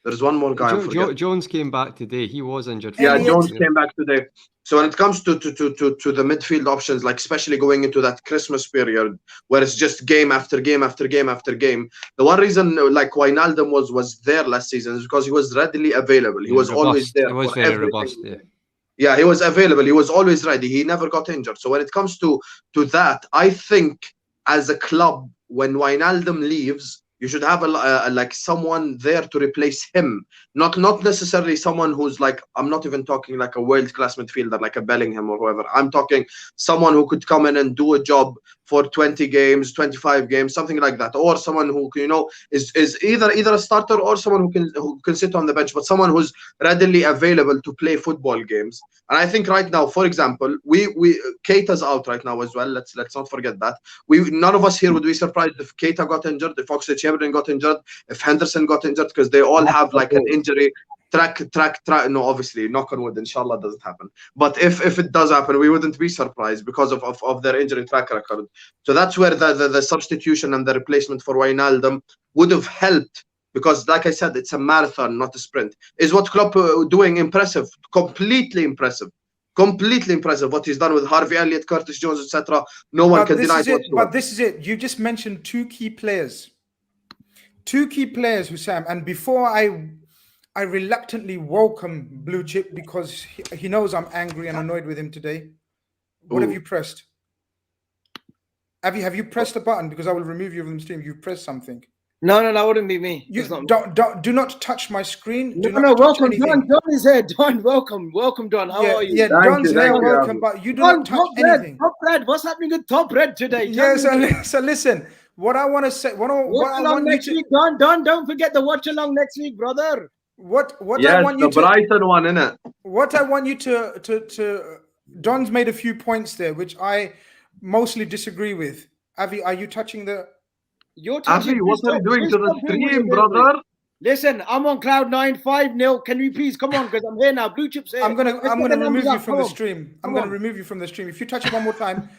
There's one more guy. Jones came back today. He was injured. Yeah, Jones came back today. So when it comes to the midfield options, like especially going into that Christmas period where it's just game after game after game after game, the one reason like Wijnaldum was there last season is because he was readily available. He was always there. He was very robust. Yeah, he was available. He was always ready. He never got injured. So when it comes to that, I think as a club, when Wijnaldum leaves, you should have like someone there to replace him. Not necessarily someone who's like, I'm not even talking like a world-class midfielder like a Bellingham or whoever. I'm talking someone who could come in and do a job for 20 games, 25 games, something like that. Or someone who, you know, is either a starter or someone who can sit on the bench, but someone who's readily available to play football games. And I think right now, for example, Keita's out right now as well. Let's not forget that. None of us here would be surprised if Keita got injured, if Oxlade-Chamberlain got injured, if Henderson got injured, because they all have like an injury. No, obviously, knock on wood, inshallah, doesn't happen. But if it does happen, we wouldn't be surprised because of their injury track record. So that's where the substitution and the replacement for Wijnaldum would have helped. Because, like I said, it's a marathon, not a sprint. Is what Klopp doing impressive? Completely impressive. Completely impressive. What he's done with Harvey Elliott, Curtis Jones, etc. No one can deny it. But this is it. You just mentioned two key players, Hussam. And before I reluctantly welcome Blue Chip because he knows I'm angry and annoyed with him today. What have you pressed? Have you pressed a button? Because I will remove you from the stream. You've pressed something. No, that wouldn't be me. You do not touch my screen. Welcome, Don. Don is here. Don, welcome, Don. How are you? Yeah, Don's here. Welcome, but you do not touch anything. Top Red, what's happening with Top Red today? Yeah, so listen. What I want to say. What I want next week, Don. Don't forget the watch along next week, brother. Yes, I want you the Brighton one, innit? What I want you to Don's made a few points there, which I mostly disagree with. Avi, are you touching the? Avi, what are you doing to the stream, brother? Listen, I'm on cloud 9, 5-0. Can we please come on? Because I'm here now. Blue Chips here. I'm gonna remove you from the stream. I'm gonna remove you from the stream. If you touch it one more time,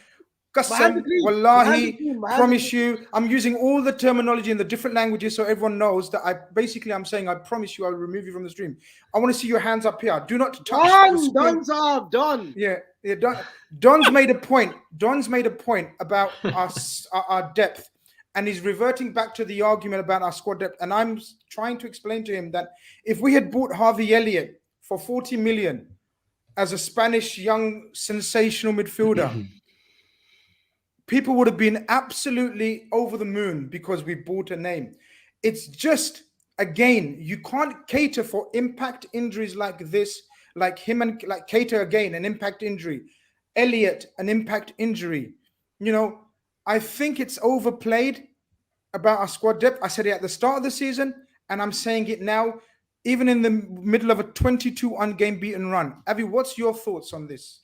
Qasam, Wallahi, promise you, I'm using all the terminology in the different languages so everyone knows that I'm saying I promise you I will remove you from the stream. I want to see your hands up here. Do not touch Don's up, Don. Yeah, Don's made a point. Don's made a point about our depth. And he's reverting back to the argument about our squad depth. And I'm trying to explain to him that if we had bought Harvey Elliott for 40 million as a Spanish young sensational midfielder, people would have been absolutely over the moon because we bought a name. It's just, again, you can't cater for impact injuries like this, like him and like Keita again, an impact injury. Elliott, an impact injury. You know, I think it's overplayed about our squad depth. I said it at the start of the season, and I'm saying it now, even in the middle of a 22 ungame beaten run. Avi, what's your thoughts on this?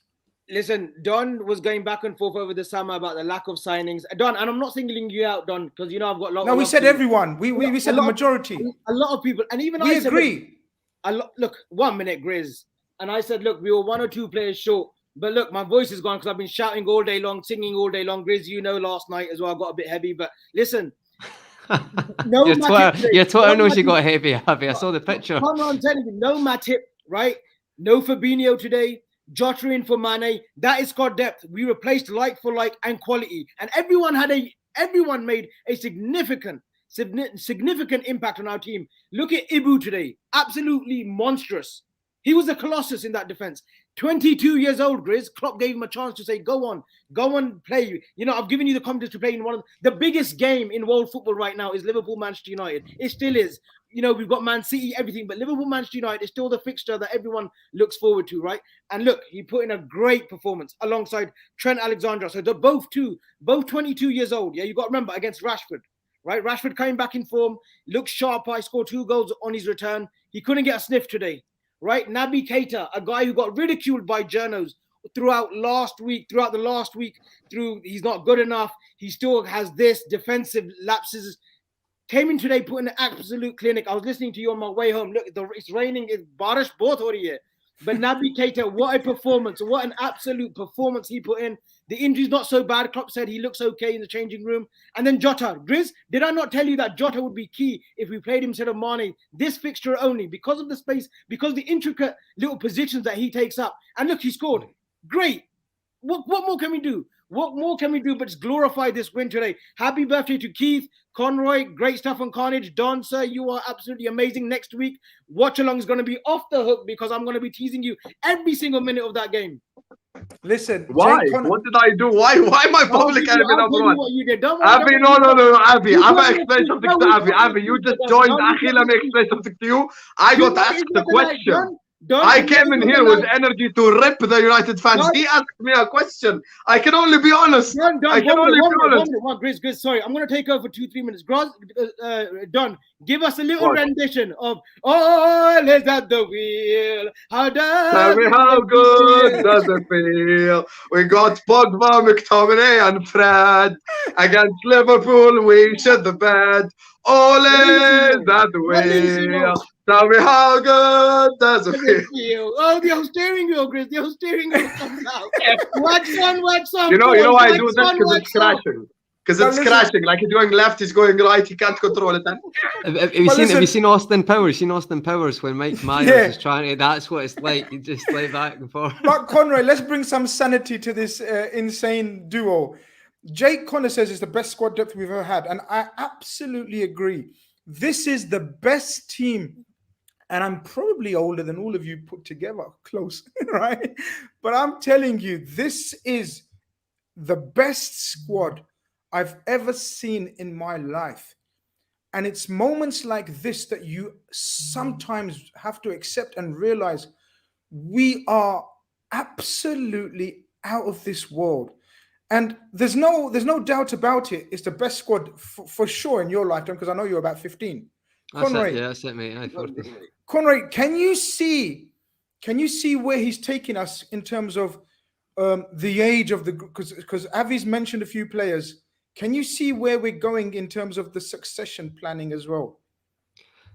Listen, Don was going back and forth over the summer about the lack of signings. Don, and I'm not singling you out, Don, because you know I've got a lot. No, we said everyone. We said the majority. A lot of people, and even I agree. Look, 1 minute, Grizz, and I said, look, we were 1 or 2 players short. But look, my voice is gone because I've been shouting all day long, singing all day long. Grizz, you know, last night as well, I got a bit heavy. But listen, your Twitter knows you got heavy, Abby. I saw the picture. Come on, telling you, no Matip, right? No Fabinho today. Jota in for Mane. That is squad depth. We replaced like for like and quality, and everyone made a significant impact on our team. Look at Ibu today, absolutely monstrous. He was a colossus in that defense. 22 years old, Grizz. Klopp gave him a chance to say, go on, play. You know, I've given you the confidence to play in one of the biggest game in world football right now is Liverpool-Manchester United. It still is. You know, we've got Man City, everything, but Liverpool-Manchester United is still the fixture that everyone looks forward to, right? And look, he put in a great performance alongside Trent Alexander. So they're both 22 years old. Yeah, you got to remember, against Rashford, right? Rashford coming back in form, looks sharp. I scored 2 goals on his return. He couldn't get a sniff today. Right, Naby Keita, a guy who got ridiculed by journos throughout the last week, he's not good enough. He still has this defensive lapses. Came in today, put in an absolute clinic. I was listening to you on my way home. Look, it's raining. It's barish both over here. But Naby Keita, what a performance! What an absolute performance he put in. The injury's not so bad. Klopp said he looks okay in the changing room. And then Jota. Grizz, did I not tell you that Jota would be key if we played him instead of Mane? This fixture only, because of the space, because of the intricate little positions that he takes up. And look, he scored. Great. What more can we do? What more can we do but just glorify this win today? Happy birthday to Keith, Conroy, great stuff on Carnage. Don, sir, you are absolutely amazing. Next week, Watch Along is going to be off the hook because I'm going to be teasing you every single minute of that game. Listen, why? What did I do? Why am I public enemy number one? Abby, no, Abby. I'm gonna explain something to Abby. Abby, you just joined. Akhi, let me explain something to you. I got asked the question. I came in here with energy to rip the United fans. He asked me a question. I can only be honest. I can only be honest. Grizz, sorry. I'm going to take over 2-3 minutes. Don, give us a little rendition of "Oh, is that the wheel? How good does it feel? We got Pogba, McTominay, and Fred against Liverpool. We shed the bed. Ole, is that the wheel? Tell me how good does it feel? Oh, the whole steering wheel, Chris. The whole steering wheel comes out. Wax on, wax on. You know why I do wax this? on, Because wax it's on. crashing. Because But it's listen- crashing. Like he's going left, he's going right. He can't control it. And Have you listen- seen Austin Powers? Seen Austin Powers when Mike Myers Yeah. is trying to? That's what it's like. You just lay back and forth. But Conroy, let's bring some sanity to this insane duo. Jake Connor says it's the best squad depth we've ever had, and I absolutely agree. This is the best team, and I'm probably older than all of you put together, close, right? But I'm telling you, this is the best squad I've ever seen in my life. And it's moments like this that you sometimes have to accept and realize we are absolutely out of this world. And there's no doubt about it. It's the best squad for sure in your lifetime, because I know you're about 15. That's Conroy, it. Yeah, that's it, mate. Aye, 40. Conroy, can you see where he's taking us in terms of the age of the, because Avi's mentioned a few players. Can you see where we're going in terms of the succession planning as well?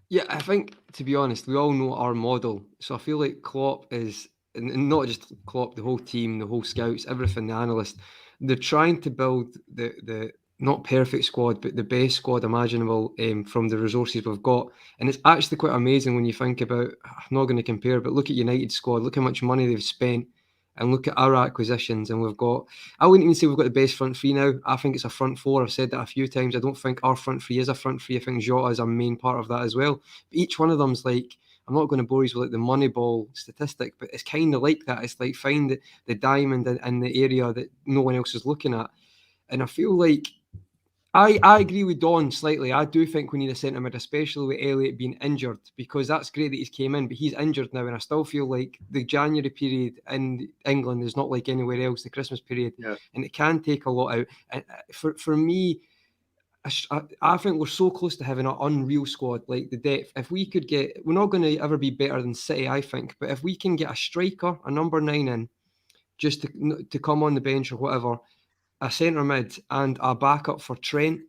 Yeah, I think, to be honest, we all know our model. So I feel like Klopp is, and not just Klopp, the whole team, the whole scouts, everything, the analysts, they're trying to build the not perfect squad, but the best squad imaginable from the resources we've got. And it's actually quite amazing when you think about, I'm not going to compare, but look at United's squad, look how much money they've spent, and look at our acquisitions. And we've got, I wouldn't even say we've got the best front three now. I think it's a front four. I've said that a few times. I don't think our front three is a front three. I think Jota is a main part of that as well. But each one of them's like, I'm not going to bore you with like the Moneyball statistic, but it's kind of like that. It's like find the diamond in the area that no one else is looking at. And I feel like I agree with Don slightly. I do think we need a centre mid, especially with Elliott being injured, because that's great that he's came in, but he's injured now, and I still feel like the January period in England is not like anywhere else, the Christmas period, and it can take a lot out. And for me, I think we're so close to having an unreal squad, like the depth. If we could get, we're not going to ever be better than City, I think, but if we can get a striker, a number 9 in, just to come on the bench or whatever, a centre mid and a backup for Trent,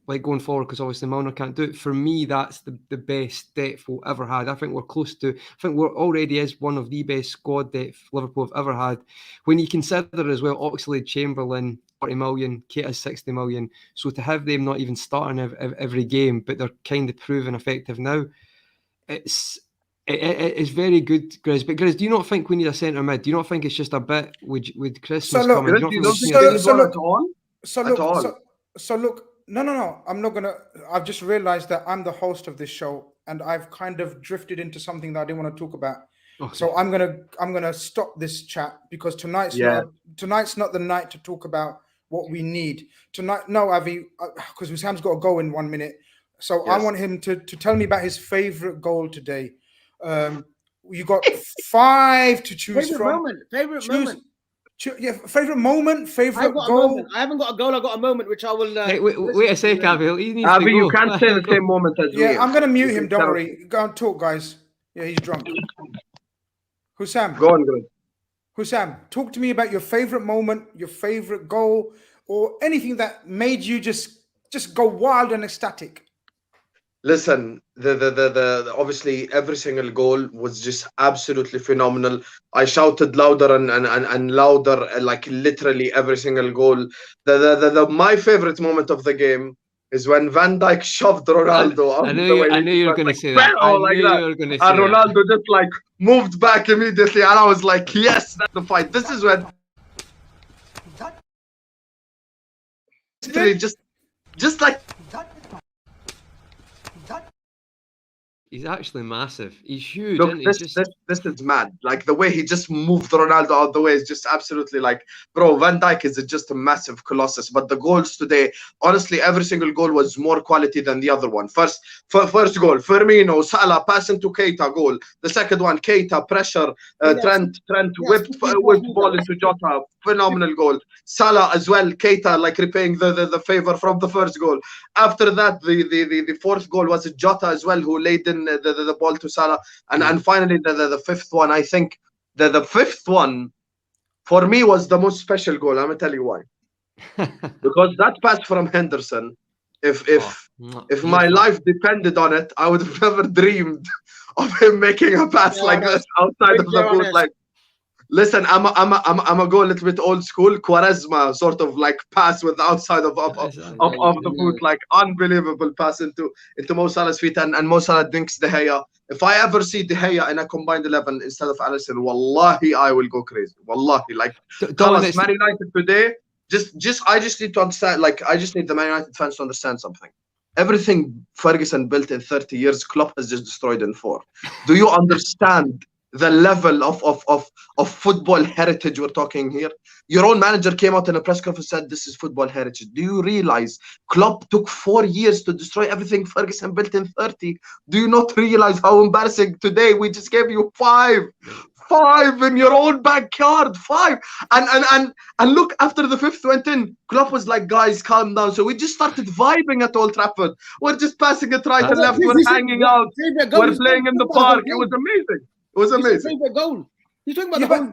like going forward, because obviously Milner can't do it. For me, that's the best depth we'll ever had. I think we're close to, I think we're already is one of the best squad depth Liverpool have ever had. When you consider as well, Oxlade, Chamberlain, 40 million, Keita's 60 million. So to have them not even starting every game, but they're kind of proven effective now, it's very good, Grizz. But Grizz, do you not think we need a centre mid? Do you not think it's just a bit with Christmas look, coming? you Do you don't not think think we there is need one at all? So look, no. I'm not gonna. I've just realised that I'm the host of this show, and I've kind of drifted into something that I didn't want to talk about. Okay. So I'm gonna stop this chat, because tonight's not the night to talk about what we need tonight. No, Avi, because Sam's got to go in 1 minute. So I want him to tell me about his favourite goal today. You got 5 to choose from. Favorite moment. Favorite moment, favorite goal. I haven't got a goal. I got a moment which I will. Hey, wait a sec, Avi. He needs to Avi, go. you can't say the same moment as me. Yeah, I'm gonna mute him. Don't worry. Go and talk, guys. Yeah, he's drunk. Hussam, Go on, Grizz. Hussam, talk to me about your favorite moment, your favorite goal, or anything that made you just go wild and ecstatic. Listen, the obviously every single goal was just absolutely phenomenal. I shouted louder and louder, like literally every single goal. My favorite moment of the game is when Van Dijk shoved Ronaldo. I knew you were going to say that. You were going to say and Ronaldo just like moved back immediately, and I was like, yes, that's the fight. This is when just like. He's actually massive. He's huge. Look, This this is mad. Like the way he just moved Ronaldo out the way is just absolutely like, bro, Van Dijk is just a massive colossus. But the goals today, honestly, every single goal was more quality than the other one. First goal, Firmino, Salah passing to Keita, goal. The second one, Keita pressure, Trent whipped ball into Jota, phenomenal goal. Salah as well, Keita like repaying the favor from the first goal. After that, the fourth goal was Jota as well, who laid in the ball to Salah, and finally the fifth one. I think the fifth one for me was the most special goal. I'm gonna tell you why. Because that pass from Henderson, If my life depended on it, I would have never dreamed of him making a pass like this outside of the booth. Like, listen, I'm gonna go a little bit old school, Quaresma sort of like pass with the outside of the boot, like unbelievable pass into Mo Salah's feet, and Mo Salah dinks De Gea. If I ever see De Gea in a combined 11 instead of Alisson, wallahi, I will go crazy. Wallahi, like, Man United today. I just need to understand. Like, I just need the Man United fans to understand something. Everything Ferguson built in 30 years, Klopp has just destroyed in 4. Do you understand the level of football heritage we're talking here? Your own manager came out in a press conference and said this is football heritage. Do you realize Klopp took 4 years to destroy everything Ferguson built in 30? Do you not realize how embarrassing today we just gave you 5 in your own backyard? 5. And look, after the 5th went in, Klopp was like, guys, calm down. So we just started vibing at Old Trafford. We're just passing it right and left. We're hanging out. We're playing in the park. It was amazing. It was amazing. Goal. He's talking about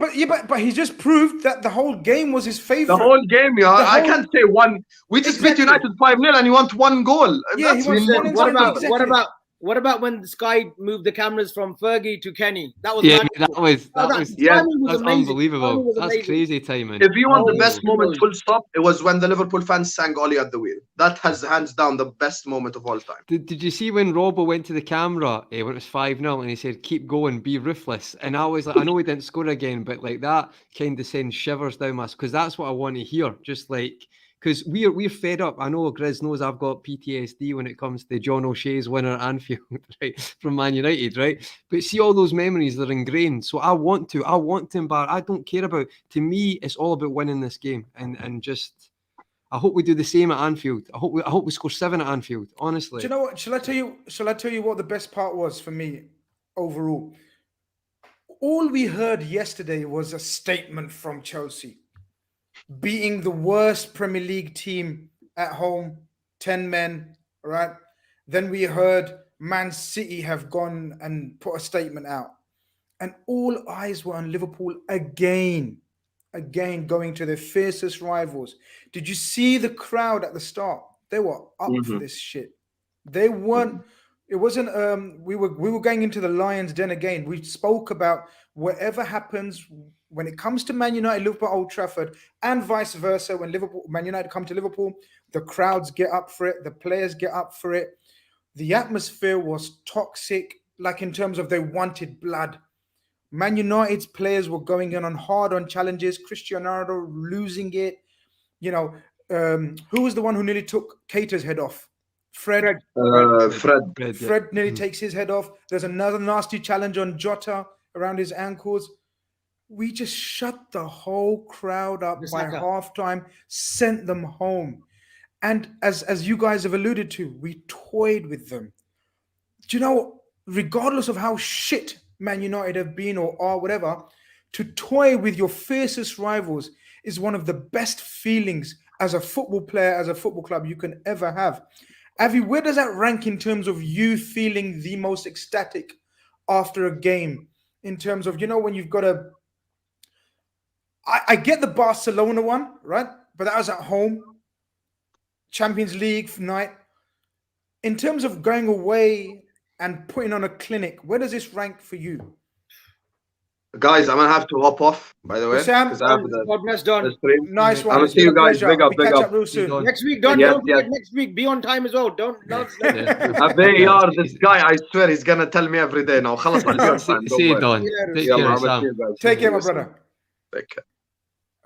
but he just proved that the whole game was his favorite. The whole game, yeah. I can't say one. We just beat United 5-0 and you want 1 goal. Yeah, What about when Sky moved the cameras from Fergie to Kenny? That was that's unbelievable. That's crazy timing. If you want the best moment, full stop, it was when the Liverpool fans sang Ollie at the wheel. That has hands down the best moment of all time. Did you see when Robbo went to the camera when it was 5-0 and he said, keep going, be ruthless? And I was like, I know he didn't score again, but like that kind of sends shivers down my, because that's what I want to hear. Just like, because we're fed up. I know Grizz knows I've got PTSD when it comes to John O'Shea's winner at Anfield, right, from Man United, right? But see, all those memories, they're ingrained. So I want to embarrass. I don't care about. To me, it's all about winning this game, and just. I hope we do the same at Anfield. I hope we score 7 at Anfield. Honestly, do you know what? Shall I tell you what the best part was for me overall? All we heard yesterday was a statement from Chelsea. Beating the worst Premier League team at home, 10 men, right? Then we heard Man City have gone and put a statement out. And all eyes were on Liverpool again going to their fiercest rivals. Did you see the crowd at the start? They were up for this shit. They weren't, it wasn't, we were going into the Lions' den again. We spoke about whatever happens when it comes to Man United, Liverpool, Old Trafford, and vice versa. When Man United come to Liverpool, the crowds get up for it. The players get up for it. The atmosphere was toxic, like in terms of they wanted blood. Man United's players were going in on hard on challenges. Cristiano Ronaldo losing it. You know, who was the one who nearly took Keita's head off? Fred nearly takes his head off. There's another nasty challenge on Jota around his ankles. We just shut the whole crowd up by halftime, sent them home. And as you guys have alluded to, we toyed with them. Do you know, regardless of how shit Man United have been or are, whatever, to toy with your fiercest rivals is one of the best feelings as a football player, as a football club you can ever have. Avi, where does that rank in terms of you feeling the most ecstatic after a game? In terms of, you know, when you've got a... I get the Barcelona one, right? But that was at home. Champions League night. In terms of going away and putting on a clinic, where does this rank for you? Guys, I'm going to have to hop off, by the way. Sam, God bless, Don. Nice one. I'm going to see you guys. Big up, catch up real soon. Next week, Don. Don't forget next week. Be on time as well. This guy, I swear, he's going to tell me every day now. See you, Don. Take care, my brother. Take care.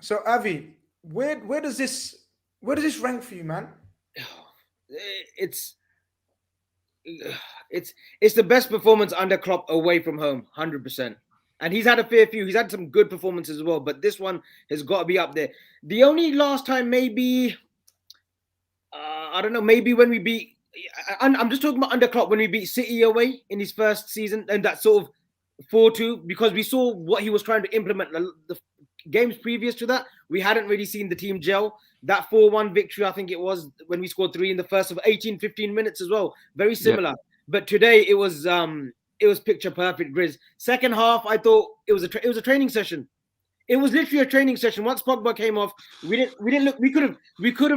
So, Avi, where does this rank for you, man? It's the best performance under Klopp away from home, 100%. And he's had a fair few. He's had some good performances as well, but this one has got to be up there. The only last time, maybe, I don't know, maybe when we beat, I'm just talking about under Klopp, when we beat City away in his first season, and that sort of 4-2, because we saw what he was trying to implement. The games previous to that, we hadn't really seen the team gel. That 4-1 victory, I think it was, when we scored 3 in the first of 18-15 minutes as well. Very similar. Yep. But today it was picture perfect, Grizz. Second half, I thought it was a training session. It was literally a training session. Once Pogba came off, we didn't look. We could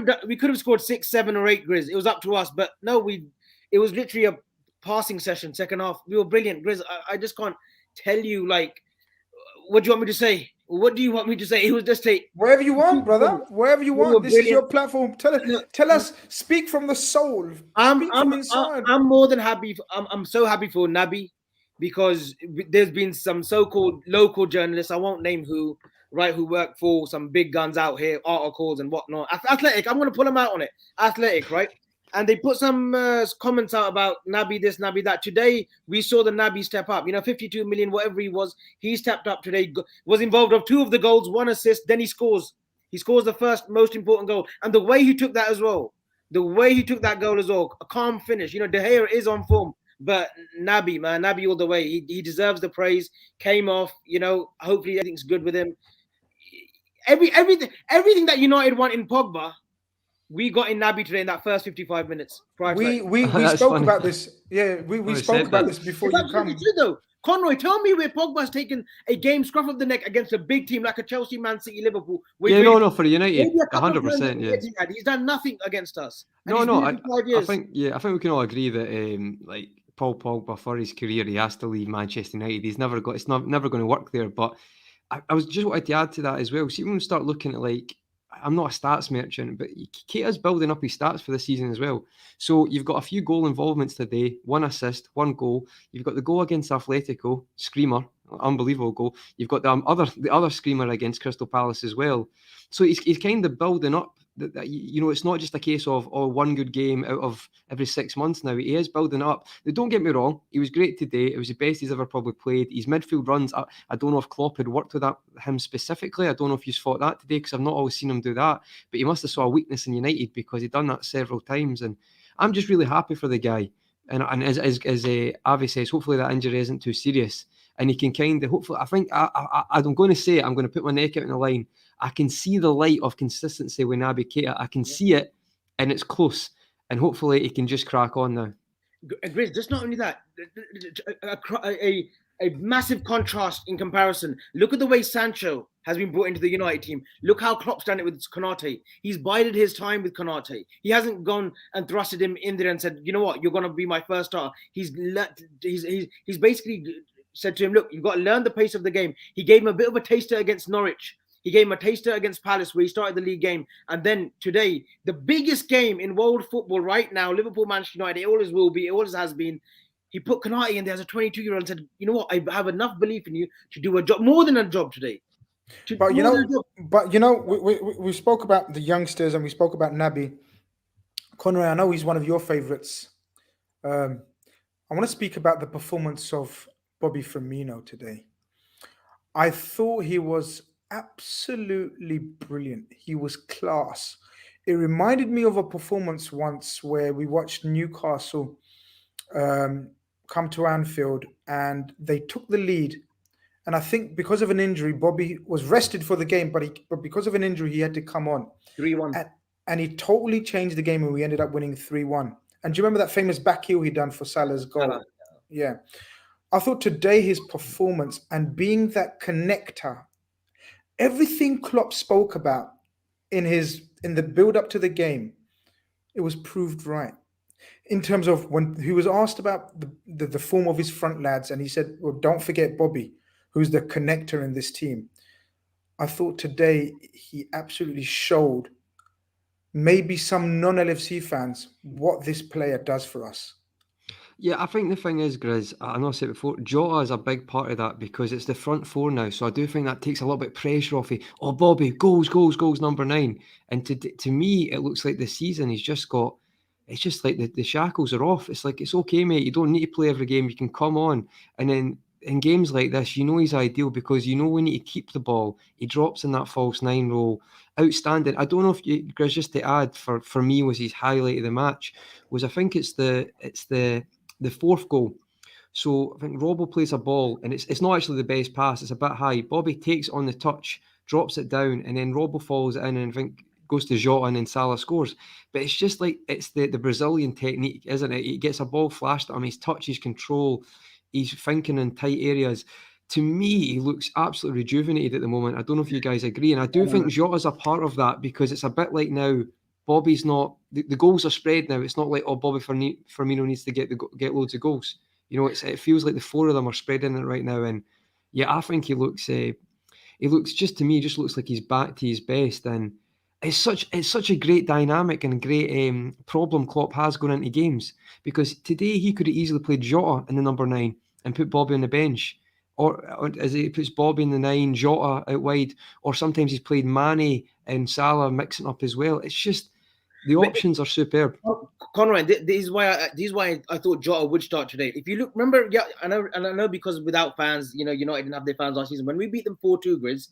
have scored 6, 7, or 8, Grizz. It was up to us, but no, it was literally a passing session. Second half, we were brilliant, Grizz. I just can't tell you, like, what do you want me to say? What do you want me to say? It was just wherever you want, brother. Wherever you want. This is your platform. Tell us. Speak from the soul. Speak from inside. I'm more than happy. I'm so happy for Naby, because there's been some so-called local journalists, I won't name who, right, who work for some big guns out here, articles and whatnot. Athletic, I'm going to pull them out on it. Athletic, right? And they put some comments out about Naby this, Naby that. Today, we saw the Naby step up. 52 million, whatever he was, he stepped up today, was involved of 2 of the goals, 1 assist, then he scores. He scores the first most important goal. And the way he took that as well, a calm finish. De Gea is on form. But Naby, man, Naby all the way. He deserves the praise. Came off, hopefully everything's good with him. Everything that United want in Pogba, we got in Naby today in that first 55 minutes. We spoke about this. Yeah, we spoke about this before you come. True, though. Conroy, tell me where Pogba's taken a game scruff of the neck against a big team like a Chelsea, Man City, Liverpool. No, for United, 100%. Yeah, he's done nothing against us. I think we can all agree that like Paul Pogba, for his career, he has to leave Manchester United. It's never going to work there. But I was just wanted to add to that as well. See, when we start looking at, like, I'm not a stats merchant, but Keita's building up his stats for the season as well. So you've got a few goal involvements today, 1 assist, 1 goal. You've got the goal against Atletico, screamer, unbelievable goal. You've got the other screamer against Crystal Palace as well. So he's kind of building up. That it's not just a case of 1 good game out of every 6 months now. He is building up. Now, don't get me wrong, he was great today. It was the best he's ever probably played. His midfield runs, I don't know if Klopp had worked with him specifically. I don't know if he's fought that today, because I've not always seen him do that. But he must have saw a weakness in United, because he'd done that several times. And I'm just really happy for the guy. And as Avi says, hopefully that injury isn't too serious. And he can kind of, hopefully, I think, I'm going to say it, I'm going to put my neck out in the line. I can see the light of consistency with Naby Keita. I can see it, and it's close. And hopefully he can just crack on now. Grizz, just not only that, a massive contrast in comparison. Look at the way Sancho has been brought into the United team. Look how Klopp's done it with Konate. He's bided his time with Konate. He hasn't gone and thrusted him in there and said, you know what, you're going to be my first star. He's basically said to him, look, you've got to learn the pace of the game. He gave him a bit of a taster against Norwich. He gave him a taster against Palace, where he started the league game. And then today, the biggest game in world football right now, Liverpool, Manchester United, it always will be, it always has been. He put Konate in there as a 22-year-old and said, you know what, I have enough belief in you to do a job, more than a job today. We spoke about the youngsters and we spoke about Naby. Conroy, I know he's one of your favourites. I want to speak about the performance of Bobby Firmino today. I thought he was absolutely brilliant. He was class. It reminded me of a performance once where we watched Newcastle come to Anfield and they took the lead. And I think because of an injury, Bobby was rested for the game, but because of an injury, he had to come on. 3-1. And he totally changed the game and we ended up winning 3-1. And do you remember that famous back heel he done for Salah's goal? Yeah. I thought today his performance and being that connector, everything Klopp spoke about in the build-up to the game, it was proved right. In terms of when he was asked about the form of his front lads, and he said, well, don't forget Bobby, who's the connector in this team. I thought today he absolutely showed maybe some non-LFC fans what this player does for us. Yeah, I think the thing is, Grizz, I know I said it before, Jota is a big part of that because it's the front four now. So I do think that takes a little bit of pressure off it. Oh, Bobby, goals, number 9. And to me, it looks like this season he's just got, it's just like the shackles are off. It's like, it's okay, mate. You don't need to play every game. You can come on. And then in games like this, you know he's ideal because you know we need to keep the ball. He drops in that false 9 role. Outstanding. I don't know if you, Grizz, just to add, for me was his highlight of the match, was I think it's the 4th goal. So I think Robbo plays a ball and it's not actually the best pass. It's a bit high. Bobby takes on the touch, drops it down, and then Robbo follows it in and I think goes to Jota and then Salah scores. But it's just like, it's the Brazilian technique, isn't it? He gets a ball flashed at him, his touch, his control, he's thinking in tight areas. to me, he looks absolutely rejuvenated at the moment. I don't know if you guys agree, and I do think Jota's a part of that, because it's a bit like now Bobby's not the goals are spread now. It's not like, oh, Bobby Firmino needs to get loads of goals. You know, it feels like the four of them are spreading it right now, and yeah, I think he looks just, to me, just looks like he's back to his best, and it's such a great dynamic and great problem Klopp has going into games, because today he could have easily played Jota in the number 9 and put Bobby on the bench, or as he puts Bobby in the 9, Jota out wide, or sometimes he's played Mane and Salah mixing up as well. It's just the options are superb. Conrad, this is why I thought Jota would start today. If you look, remember, yeah, I know because without fans, you know, United didn't have their fans last season. When we beat them 4-2, Grizz,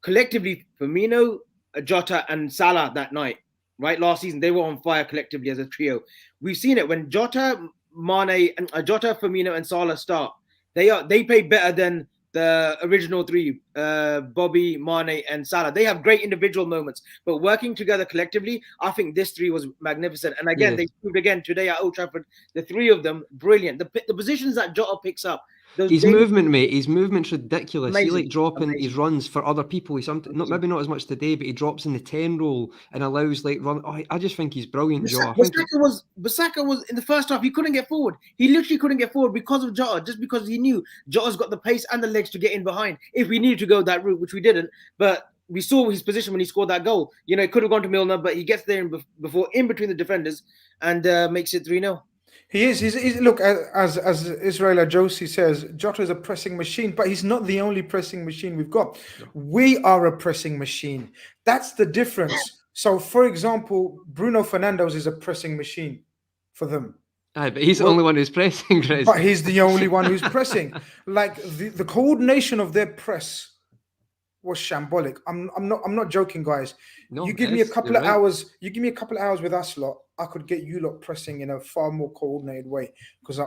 collectively, Firmino, Jota, and Salah that night, right? Last season, they were on fire collectively as a trio. We've seen it when Jota, Mane, and Jota, Firmino, and Salah start. They play better than the original three, Bobby, Mane, and Salah. They have great individual moments, but working together collectively, I think this three was magnificent. And again, they proved again today at Old Trafford, the three of them, brilliant. The positions that Jota picks up. His movement, mate, his movement's ridiculous. Amazing. He like dropping his runs for other people. He's maybe not as much today, but he drops in the 10 role and allows like run. Oh, I just think he's brilliant, Jota. Bissaka was in the first half. He couldn't get forward. He literally couldn't get forward because of Jota, just because he knew Jota's got the pace and the legs to get in behind. If we needed to go that route, which we didn't, but we saw his position when he scored that goal. You know, it could have gone to Milner, but he gets there in between the defenders and makes it 3-0. He is. He's look, as Israel Josie says, Jota is a pressing machine, but he's not the only pressing machine we've got. We are a pressing machine. That's the difference. So, for example, Bruno Fernandes is a pressing machine for them. Aye, but he's the only one who's pressing, Chris. But he's the only one who's pressing. Like the coordination of their press was shambolic. I'm not joking, guys. No, you give me a couple of hours. You give me a couple of hours with us lot. I could get you lot pressing in a far more coordinated way, because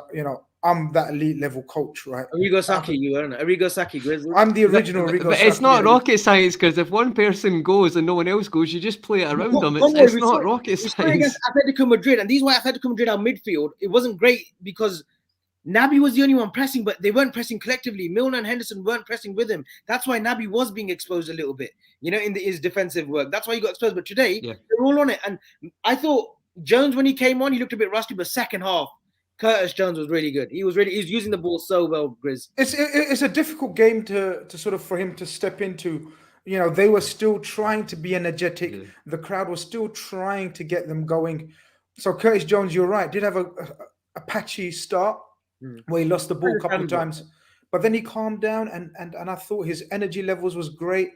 I'm that elite level coach, right? Arrigo Saki, Arrigo Saki, Grizz. I'm the original Arrigo Saki. But it's not rocket science, because if one person goes and no one else goes, you just play it around them. It's not rocket science. Against Atletico Madrid, and these were Atletico Madrid, our midfield. It wasn't great because Naby was the only one pressing, but they weren't pressing collectively. Milner and Henderson weren't pressing with him. That's why Naby was being exposed a little bit, in his defensive work. That's why he got exposed. But today, they're all on it. And I thought Jones, when he came on, he looked a bit rusty, but second half, Curtis Jones was really good. He was using the ball so well, Grizz. It's a difficult game to sort of for him to step into. They were still trying to be energetic. Yeah. The crowd was still trying to get them going. So Curtis Jones, you're right, did have a patchy start where he lost the ball a couple of times, but then he calmed down and I thought his energy levels was great.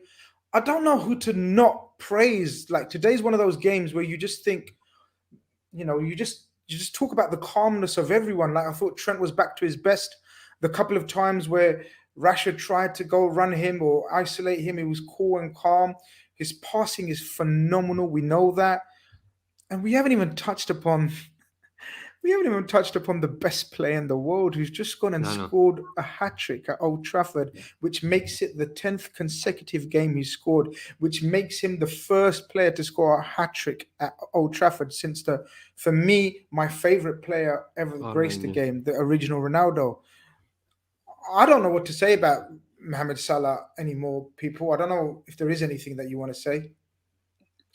I don't know who to not praise. Like, today's one of those games where you just think, you just talk about the calmness of everyone. Like, I thought Trent was back to his best. The couple of times where Rashford tried to go run him or isolate him, he was cool and calm. His passing is phenomenal. We know that. And we haven't even touched upon the best player in the world, who's just gone and scored a hat-trick at Old Trafford, which makes it the 10th consecutive game he scored, which makes him the first player to score a hat-trick at Old Trafford since for me, my favorite player ever graced the game, the original Ronaldo. I don't know what to say about Mohamed Salah anymore, people. I don't know if there is anything that you want to say.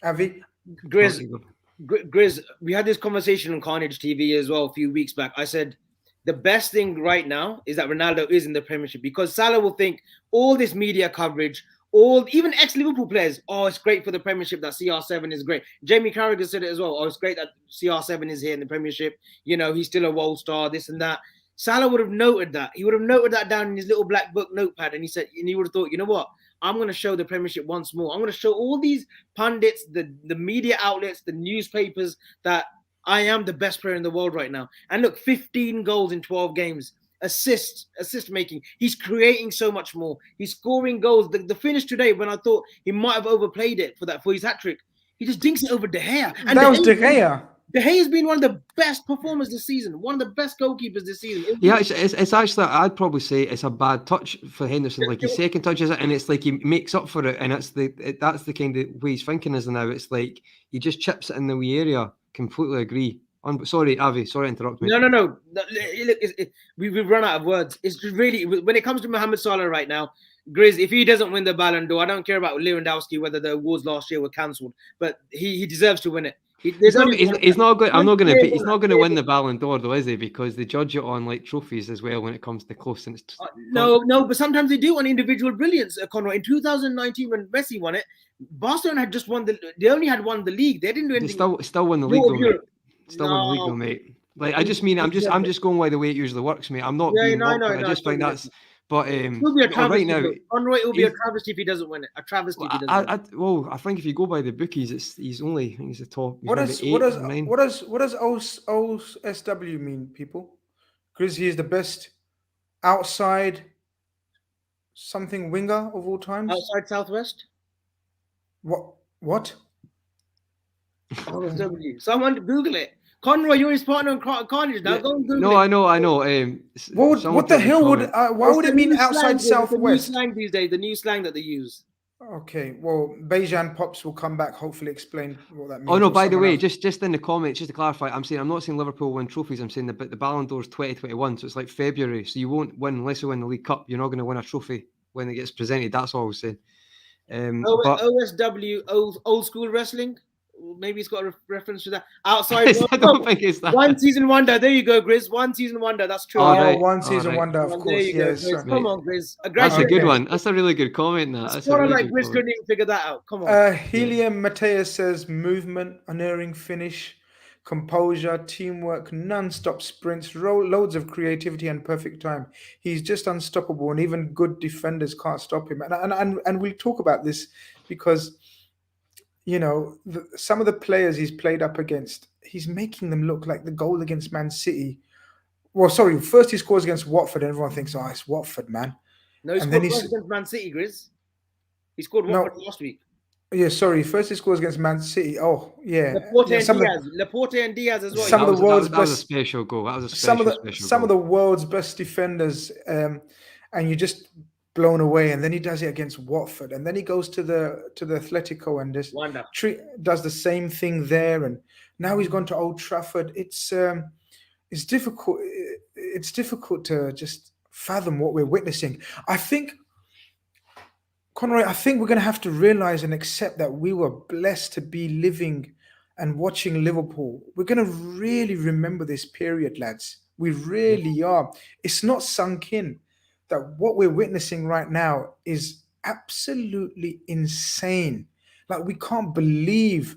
Avi? Grizz, we had this conversation on Carnage TV as well a few weeks back. I said the best thing right now is that Ronaldo is in the Premiership, because Salah will think all this media coverage, even ex-Liverpool players, it's great for the Premiership that CR7 is great. Jamie Carragher said it as well. It's great that CR7 is here in the Premiership. He's still a world star, this and that. Salah would have noted that. He would have noted that down in his little black book notepad, and he would have thought, you know what? I'm going to show the Premiership once more. I'm going to show all these pundits, the media outlets, the newspapers, that I am the best player in the world right now. And look, 15 goals in 12 games, assist making. He's creating so much more. He's scoring goals. The finish today, when I thought he might have overplayed it for his hat trick, he just dinks it over De Gea. And that was De Gea. De Gea has been one of the best performers this season, one of the best goalkeepers this season. It's actually, I'd probably say it's a bad touch for Henderson. Like, his second touch is it, and it's like he makes up for it, and that's the kind of way he's thinking is now. It's like he just chips it in the wee area. Completely agree Sorry, Avi. Sorry to interrupt me. No. Look, we've run out of words. It's just really, when it comes to Mohamed Salah right now, Grizz, if he doesn't win the Ballon d'Or, I don't care about Lewandowski, whether the awards last year were cancelled, but he deserves to win it. He's not good. I'm not going to. He's not going to win the Ballon d'Or, though, is he? Because they judge it on like trophies as well when it comes to close. And no, but sometimes they do on individual brilliance. Conroy, in 2019 when Messi won it, Barcelona had just won They only had won the league. They didn't do anything. They still won the league, though, mate. Still won the league, though, mate. Like I just mean, I'm just going by the way it usually works, mate. I'm not being. I just think that's. But it'll be a travesty, right now, Conroy, it will be a travesty if he doesn't win it. A travesty if he doesn't win it. Well, I think if you go by the bookies, he's the top. What does OSW mean, people? Because he is the best outside something winger of all times. Outside Southwest. What? OSW. Someone Google it. Conroy, you're his partner in Carnage now. Go and Google it. No, I know. What the hell would? Why would it mean outside Southwest? The new slang these days. The new slang that they use. Okay, well, Bejan Pops will come back. Hopefully, explain what that means. Oh no! By the way, just in the comments, just to clarify, I'm not saying Liverpool win trophies. I'm saying the Ballon d'Or is 2021, so it's like February. So you won't win unless you win the League Cup. You're not going to win a trophy when it gets presented. That's all I was saying. OSW, old school wrestling. Maybe it's got a reference to that. Outside. I don't think it's that. One season wonder. There you go, Grizz. One season wonder. That's true. One season wonder. Of course. There you go, yes. Come on, Grizz. That's a good one. That's a really good comment. That's a really like Grizz couldn't even figure that out. Come on. Helium Mateus says movement, unerring finish, composure, teamwork, non-stop sprints, loads of creativity and perfect time. He's just unstoppable, and even good defenders can't stop him. And we'll talk about this because, you know, some of the players he's played up against, he's making them look like the goal against Man City. Well, sorry, first he scores against Watford, and everyone thinks, oh, it's Watford, man. No, he scored against Man City, Grizz. He scored Watford last week. Yeah, sorry. First he scores against Man City. Oh, yeah. Laporte and Diaz as well. Some of the world's best. That was a special goal. That was a special goal. Some of the world's best defenders, and you're just blown away. And then he does it against Watford, and then he goes to the Atletico and just does the same thing there. And now he's gone to Old Trafford. It's difficult. It's difficult to just fathom what we're witnessing. I think, Conroy, we're going to have to realize and accept that we were blessed to be living and watching Liverpool. We're going to really remember this period, lads. We really are. It's not sunk in that what we're witnessing right now is absolutely insane. Like, we can't believe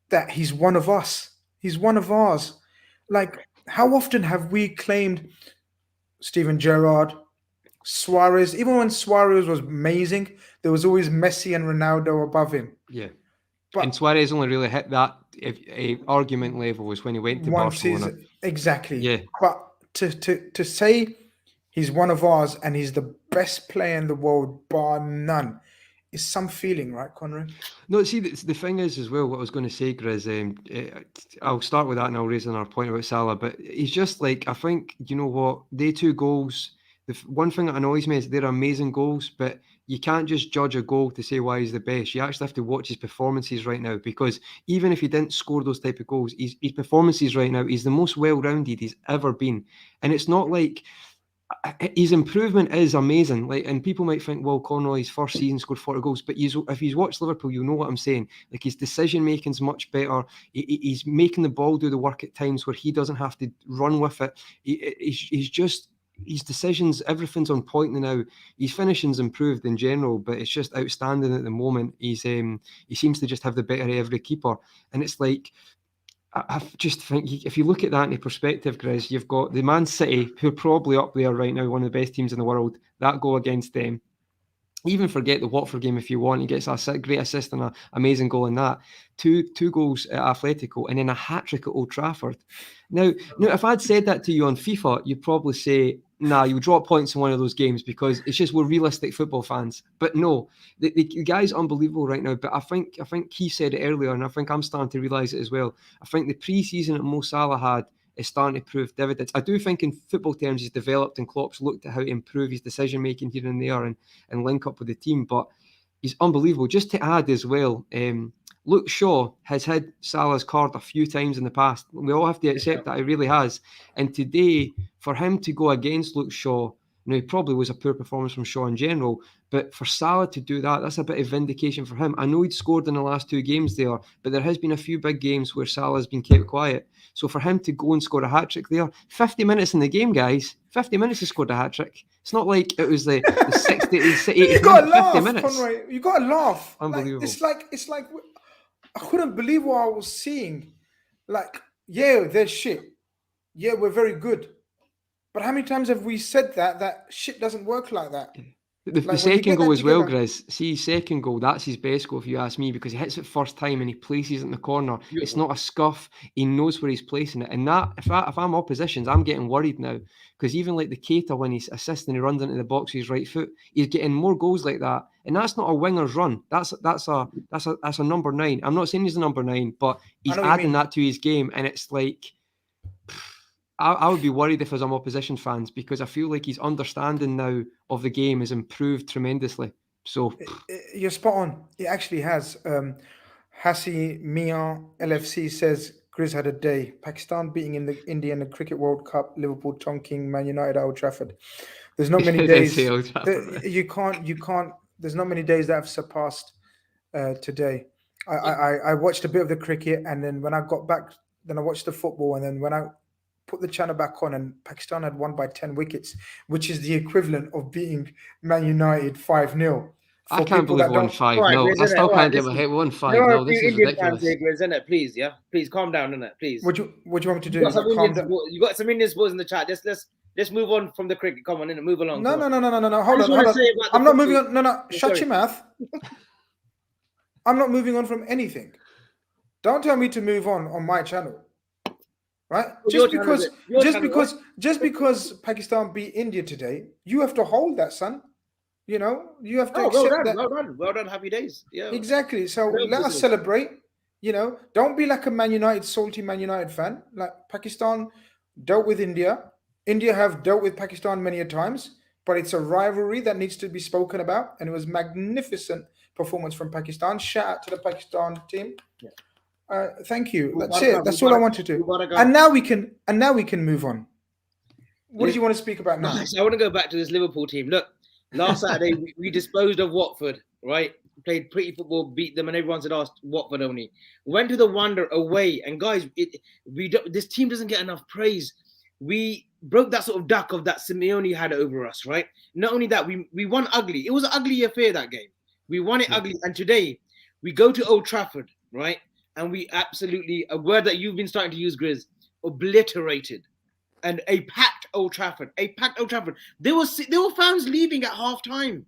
that he's one of us. He's one of ours. Like, how often have we claimed Steven Gerrard, Suarez? Even when Suarez was amazing, there was always Messi and Ronaldo above him. Yeah. And Suarez only really hit that argument level was when he went to Barcelona. Exactly. Yeah. But to say he's one of ours and he's the best player in the world, bar none, is some feeling, right, Conroy? No, see, the thing is as well, what I was going to say, Grizz, I'll start with that and I'll raise another point about Salah, but he's just like, I think, you know what, they two goals, the one thing that annoys me is they're amazing goals, but you can't just judge a goal to say why he's the best. You actually have to watch his performances right now, because even if he didn't score those type of goals, his performances right now, he's the most well-rounded he's ever been. And it's not like his improvement is amazing. Like, and people might think, well, Conroy's first season scored 40 goals, but if he's watched Liverpool, you'll know what I'm saying. Like, his decision making is much better. He's making the ball do the work at times where he doesn't have to run with it. He's just, his decisions, everything's on point now. His finishing's improved in general, but it's just outstanding at the moment. He seems to just have the better of every keeper, and it's like, I just think if you look at that in perspective, Grizz, you've got the Man City, who are probably up there right now, one of the best teams in the world. That goal against them. Even forget the Watford game if you want. He gets a great assist and an amazing goal in that. Two goals at Atletico and then a hat-trick at Old Trafford. Now, if I'd said that to you on FIFA, you'd probably say, nah, you drop points in one of those games because it's just we're realistic football fans. But no, the guy's unbelievable right now. But I think he said it earlier, and I think I'm starting to realise it as well. I think the pre-season that Mo Salah had is starting to prove dividends. I do think in football terms he's developed, and Klopp's looked at how to improve his decision-making here and there and link up with the team. But he's unbelievable. Just to add as well, Luke Shaw has hit Salah's card a few times in the past. We all have to accept that he really has. And today, for him to go against Luke Shaw, it probably was a poor performance from Shaw in general, but for Salah to do that, that's a bit of vindication for him. I know he'd scored in the last 2 games there, but there has been a few big games where Salah's been kept quiet. So for him to go and score a hat-trick there, 50 minutes in the game, guys, 50 minutes he scored a hat-trick. It's not like it was the 60, 80 You got to laugh, 50 minutes. Conroy. You got to laugh. Unbelievable. It's like I couldn't believe what I was seeing. Like, yeah, they're shit. Yeah, we're very good. But how many times have we said that shit doesn't work like that? The second goal as well, Grizz. See, his second goal, that's his best goal if you ask me, because he hits it first time and he places it in the corner. Beautiful. It's not a scuff. He knows where he's placing it. And that, if I'm oppositions, I'm getting worried now, because even like the Keita, when he's assisting, he runs into the box with his right foot. He's getting more goals like that, and that's not a winger's run. That's a number 9. I'm not saying he's a number 9, but he's adding that to his game, and it's like. I would be worried if I'm opposition fans, because I feel like his understanding now of the game has improved tremendously. So you're spot on. It actually has. Hassi Mia LFC says Grizz had a day. Pakistan beating India in the Cricket World Cup. Liverpool tonking Man United at Old Trafford. There's not many days. You can't. There's not many days that have surpassed today. I watched a bit of the cricket, and then when I got back, then I watched the football, and then when I put the channel back on, and Pakistan had won by 10 wickets, which is the equivalent of beating Man United 5-0. I can't believe 1-5. No, I still can't get my head 1-5. No, this is ridiculous. Isn't it? Please, yeah, please calm down, isn't it? Please. What do you want me to do? You got some Indian sports in the chat. Let's move on from the cricket. Come on, move along. No. Hold on. I'm not moving on. No. Shut your mouth. I'm not moving on from anything. Don't tell me to move on my channel. Right? Just because Pakistan beat India today, you have to hold that, son. You have to accept that. Well done. Happy days. Yeah. Exactly. So let us celebrate. Don't be like a salty Man United fan. Like, Pakistan dealt with India. India have dealt with Pakistan many a times, but it's a rivalry that needs to be spoken about. And it was magnificent performance from Pakistan. Shout out to the Pakistan team. Yeah. Thank you. That's it. That's all I want to do. And now we can move on. What do you want to speak about now? I want to go back to this Liverpool team. Look, last Saturday we disposed of Watford, right? Played pretty football, beat them, and everyone said, "Oh, Watford only." Went to the Wonder away, and guys, this team doesn't get enough praise. We broke that sort of duck of that Simeone had over us, right? Not only that, we won ugly. It was an ugly affair, that game. We won it ugly, and today we go to Old Trafford, right? And we absolutely, a word that you've been starting to use, Grizz, obliterated. And a packed Old Trafford. There were fans leaving at halftime.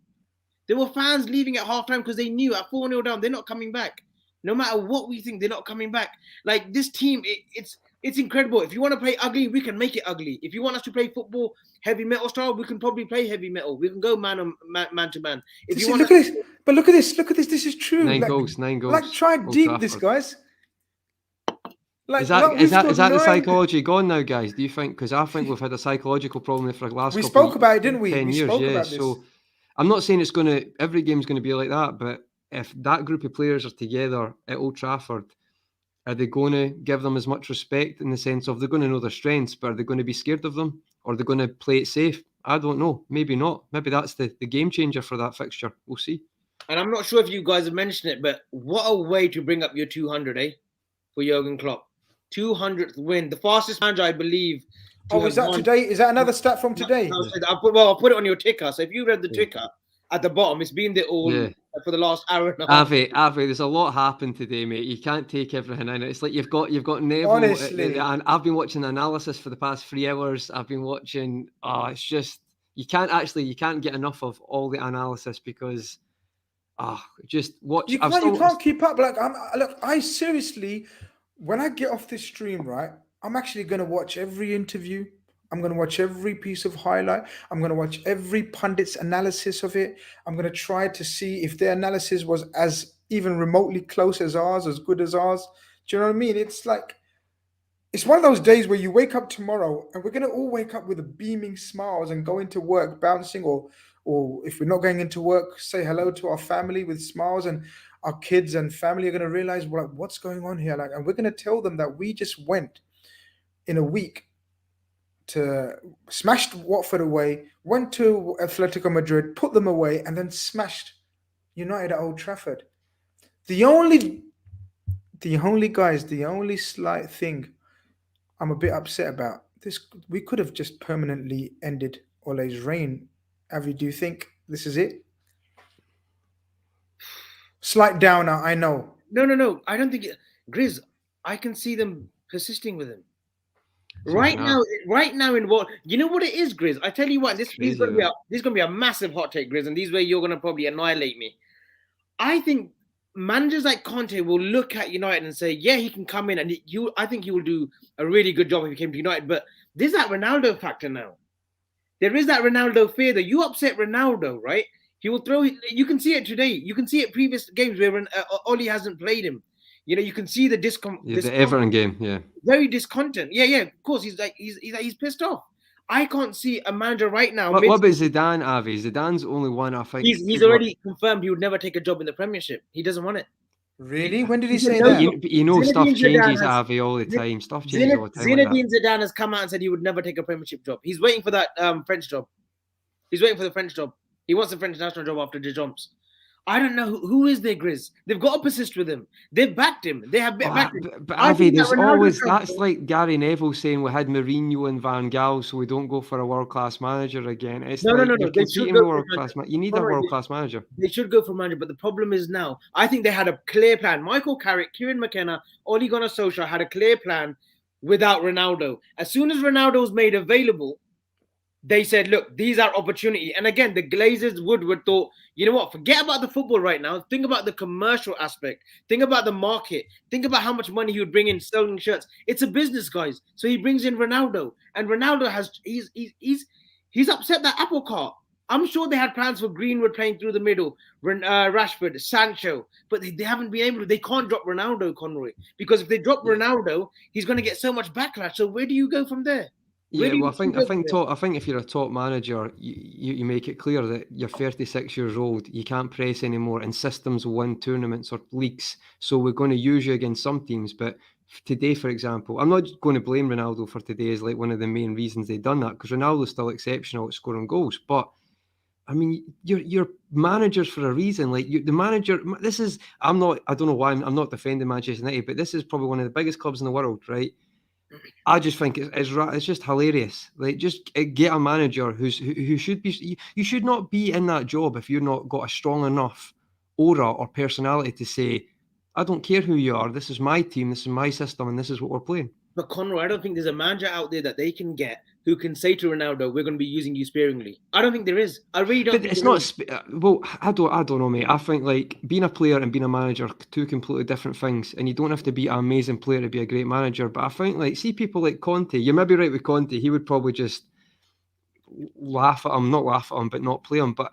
Because they knew at 4-0 down, they're not coming back. No matter what we think, they're not coming back. Like, this team, it's incredible. If you want to play ugly, we can make it ugly. If you want us to play football heavy metal style, we can probably play heavy metal. We can go man to man. Look at this. This is true. 9 goals. Like, try deep this, guys. Like, is that the psychology gone now, guys? Do you think? Because I think we've had a psychological problem for the last. We spoke about it, didn't we? 10 years, yeah. So I'm not saying every game's going to be like that, but if that group of players are together at Old Trafford, are they going to give them as much respect in the sense of they're going to know their strengths, but are they going to be scared of them, or are they going to play it safe? I don't know. Maybe not. Maybe that's the game changer for that fixture. We'll see. And I'm not sure if you guys have mentioned it, but what a way to bring up your 200, for Jurgen Klopp. 200th win, the fastest manager, I believe. Is that today? Is that another stat from today? I'll put it on your ticker. So if you read the ticker at the bottom, it's been there all for the last hour and a half. Avi, there's a lot happened today, mate. You can't take everything in. It's like you've got Neville. Honestly, and I've been watching analysis for the past 3 hours. I've been watching. It's just you can't get enough of all the analysis because just watch. You can't keep up. Like, I seriously. When I get off this stream, right, I'm actually going to watch every interview. I'm going to watch every piece of highlight. I'm going to watch every pundit's analysis of it. I'm going to try to see if their analysis was as even remotely close as ours, as good as ours. Do you know what I mean? It's like, it's one of those days where you wake up tomorrow and we're going to all wake up with a beaming smiles and go into work bouncing or or if we're not going into work, say hello to our family with smiles, and our kids and family are going to realize, well, like, what's going on here? Like, and we're going to tell them that we just went in a week to smashed Watford away, went to Atletico Madrid, put them away, and then smashed United at Old Trafford. The only slight thing I'm a bit upset about this, we could have just permanently ended Ole's reign. Avi, do you think this is it? Slight downer, I know. No. I don't think Grizz. I can see them persisting with him. So Right can I. now, in what you know what it is, Grizz. I tell you what, this is Crazy, going to be man. this is going to be a massive hot take, Grizz, and these way you're going to probably annihilate me. I think managers like Conte will look at United and say, yeah, he can come in, and I think he will do a really good job if he came to United. But there's that Ronaldo factor now. There is that Ronaldo fear that you upset Ronaldo, right? He will throw. You can see it today. You can see it previous games where Oli hasn't played him. You know, you can see the The Everton game, yeah. very discontent. Yeah, of course. He's pissed off. I can't see a manager right now. What about Zidane, Avi? Zidane's only one, I think. He's already confirmed he would never take a job in the Premiership. He doesn't want it. Really? When did he He's say a that? no- You know, stuff Zinedine Zidane changes, has- Avi, all the time. Stuff changes all the time. Like that. Zinedine Zidane has come out and said he would never take a Premiership job. He's waiting for that French job. He's waiting for the French job. He wants the French national job after Deschamps. I don't know who is their Grizz. They've got to persist with him. They've backed him. They have backed him. But I Avi, think that there's Ronaldo always transfer- that's like Gary Neville saying we had Mourinho and Van Gaal, so we don't go for a world class manager again. It's No. You're They should competing go with for world class. You need a Sorry, world class manager. They should go for manager, but the problem is now, I think they had a clear plan. Michael Carrick, Kieran McKenna, Ole Gunnar Solskjaer had a clear plan without Ronaldo. As soon as Ronaldo was made available, they said, look, these are opportunity. And again, the Glazers, Woodward thought, you know what, forget about the football right now. Think about the commercial aspect. Think about the market. Think about how much money he would bring in selling shirts. It's a business, guys. So he brings in Ronaldo. And Ronaldo he's upset that apple cart. I'm sure they had plans for Greenwood playing through the middle, Rashford, Sancho, but they haven't been able to. They can't drop Ronaldo, Conroy, because if they drop Ronaldo, he's going to get so much backlash. So where do you go from there? Yeah, well, I think if you're a top manager, you make it clear that you're 36 years old, you can't press anymore, and systems will win tournaments or leagues. So we're going to use you against some teams. But today, for example, I'm not going to blame Ronaldo for today as like one of the main reasons they've done that, because Ronaldo's still exceptional at scoring goals. But I mean, you're managers for a reason. Like the manager, this is I don't know why I'm not defending Manchester United, but this is probably one of the biggest clubs in the world, right? I just think it's just hilarious. Like, just get a manager who should be. You should not be in that job if you're not got a strong enough aura or personality to say, I don't care who you are. This is my team. This is my system, and this is what we're playing. But Conroy, I don't think there's a manager out there that they can get who can say to Ronaldo, "We're going to be using you sparingly." I don't think there is. I really don't. But it's not. Well, I don't know, mate. I think like being a player and being a manager are two completely different things, and you don't have to be an amazing player to be a great manager. But I think like see people like Conte. You may be right with Conte. He would probably just not laugh at him, but not play him. But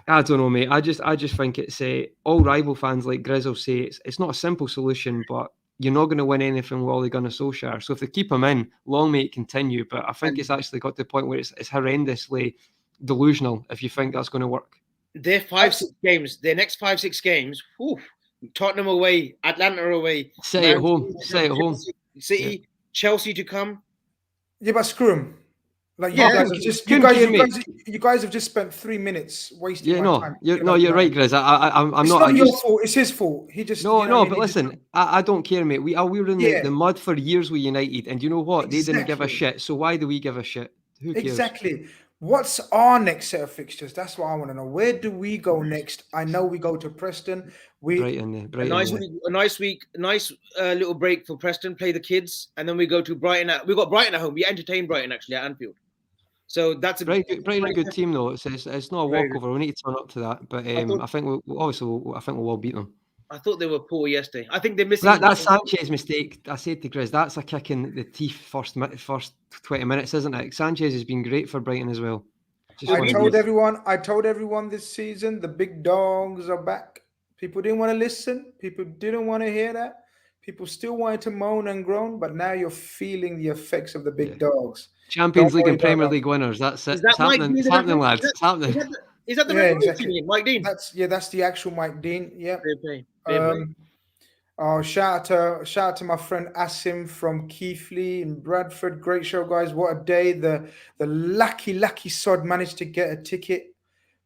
I don't know, mate. I just think it's all rival fans like Grizzle say it's not a simple solution, but you're not going to win anything with Ole Gunnar Solskjaer. So if they keep him in, long may it continue. But I think it's actually got to the point where it's horrendously delusional if you think that's going to work. Their 5-6 games, their next 5-6 games, whew, Tottenham away, Atlanta away, City at home, Chelsea to come. Yeah, but screw him. Like Yeah, you guys have just spent 3 minutes wasting my time. You're right, Grizz. I'm it's not your fault. It's his fault. He just but listen, I don't care, mate. We were in the mud for years with United, and you know what? They didn't give a shit. So why do we give a shit? Who cares? Exactly. What's our next set of fixtures? That's what I want to know. Where do we go next? I know we go to Preston. Brighton. A nice week, little break for Preston. Play the kids, and then we go to Brighton. We got Brighton at home. We entertain Brighton actually at Anfield. So that's Brighton a good team though. It's not a walkover. We need to turn up to that. But I think we'll well beat them. I thought they were poor yesterday. I think they're missing that Sanchez mistake. I said to Grizz, that's a kick in the teeth first 20 minutes, isn't it? Sanchez has been great for Brighton as well. I told everyone this season the big dogs are back. People didn't want to listen. People didn't want to hear that. People still wanted to moan and groan, but now you're feeling the effects of the big dogs. Champions Don't League worry and about Premier that. League winners. That's it. Is that It's Mike happening. Dean? It's happening, lads. It's happening. Is that the Yeah, referee exactly. you mean, Mike Dean? That's the actual Mike Dean. Yeah. Fair play. Fair play. Oh, shout out to my friend Asim from Keighley in Bradford. Great show, guys. What a day. The lucky sod managed to get a ticket.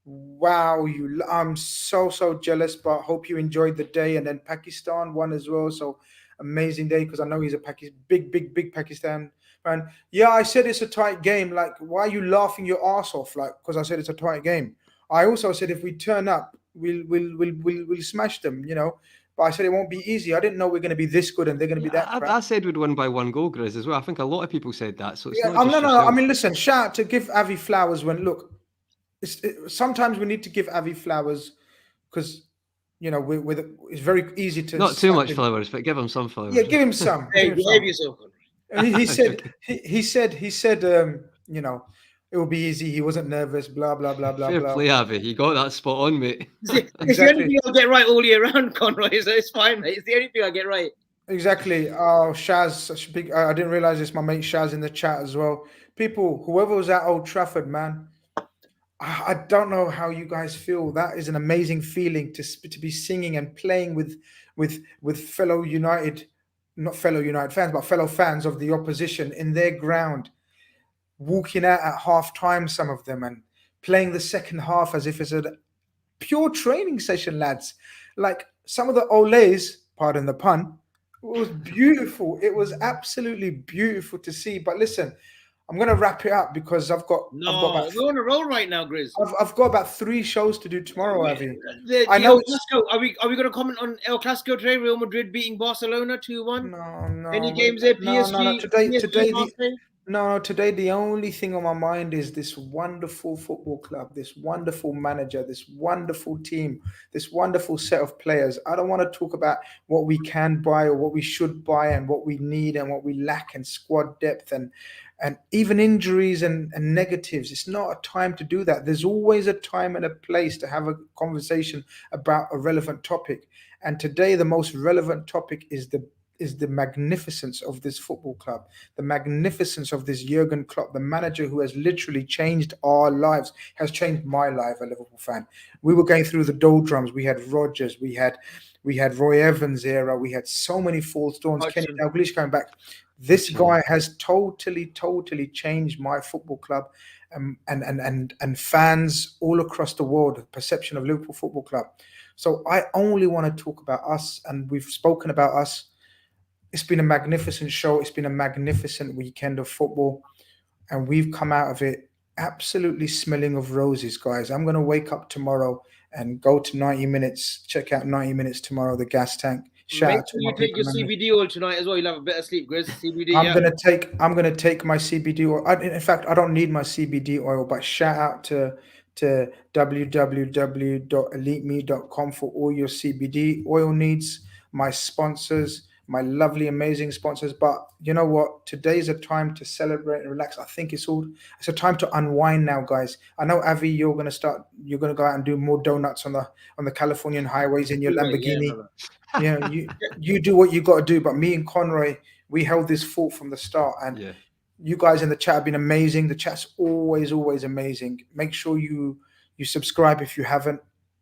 Wow, I'm so jealous, but hope you enjoyed the day. And then Pakistan won as well. So amazing day, because I know he's a big Pakistan fan. Yeah, I said it's a tight game. Like, why are you laughing your ass off? Like, because I said it's a tight game. I also said if we turn up, we'll smash them, you know. But I said it won't be easy. I didn't know we're going to be this good and they're going to be that crap. I said we'd win by 1 goal, Grizz, as well. I think a lot of people said that. So it's Yeah, not just no. yourself. I mean, listen, shout out to give Avi flowers when look. Sometimes we need to give Avi flowers because you know it's very easy to Not too slap much him. flowers, but give him some flowers. Yeah, give him some. Hey, give him behave some. yourself. He said you know, it will be easy. He wasn't nervous. Blah blah blah blah Fair blah. play, Avi. You got that spot on, mate. It's the Exactly. only thing I'll get right all year round, Conroy. So it's fine, mate. It's the only thing I get right. Exactly. Oh, Shaz, such a big. I didn't realize this. My mate Shaz in the chat as well. People, whoever was at Old Trafford, man. I don't know how you guys feel. That is an amazing feeling to be singing and playing with fellow United, not fellow United fans, but fellow fans of the opposition in their ground, walking out at half time, some of them, and playing the second half as if it's a pure training session, lads. Like some of the Olays, pardon the pun, it was beautiful. It was absolutely beautiful to see. But listen, I'm gonna wrap it up because I've got we're on a roll right now, Grizz. I've got about 3 shows to do tomorrow, Avi. I know. Are we going to comment on El Clasico today? Real Madrid beating Barcelona 2-1. No. Any games there? PSG. No. Today the only thing on my mind is this wonderful football club, this wonderful manager, this wonderful team, this wonderful set of players. I don't want to talk about what we can buy or what we should buy and what we need and what we lack and squad depth and even injuries and negatives. It's not a time to do that. There's always a time and a place to have a conversation about a relevant topic. And today the most relevant topic is the magnificence of this football club, the magnificence of this Jurgen Klopp, the manager who has literally changed our lives, has changed my life, a Liverpool fan. We were going through the doldrums. We had Rodgers, we had Roy Evans era, we had so many false dawns. Kenny Dalglish coming back. This guy has totally changed my football club and fans all across the world, the perception of Liverpool Football Club. So I only want to talk about us, and we've spoken about us. It's been a magnificent show. It's been a magnificent weekend of football, and we've come out of it absolutely smelling of roses, guys. I'm going to wake up tomorrow and go to 90 minutes, check out 90 minutes tomorrow, the gas tank. Make sure you take your CBD oil tonight as well. You'll have a better sleep, Grizz. CBD. I'm gonna take my CBD oil. In fact, I don't need my CBD oil, but shout out to www.eliteme.com for all your CBD oil needs. My sponsors, my lovely, amazing sponsors. But you know what? Today's a time to celebrate and relax. I think it's a time to unwind now, guys. I know, Avi, you're gonna go out and do more donuts on the Californian highways in your Lamborghini. Yeah, you do what you got to do. But me and Conroy, we held this fort from the start, and you guys in the chat have been amazing. The chat's always amazing. Make sure you subscribe if you haven't,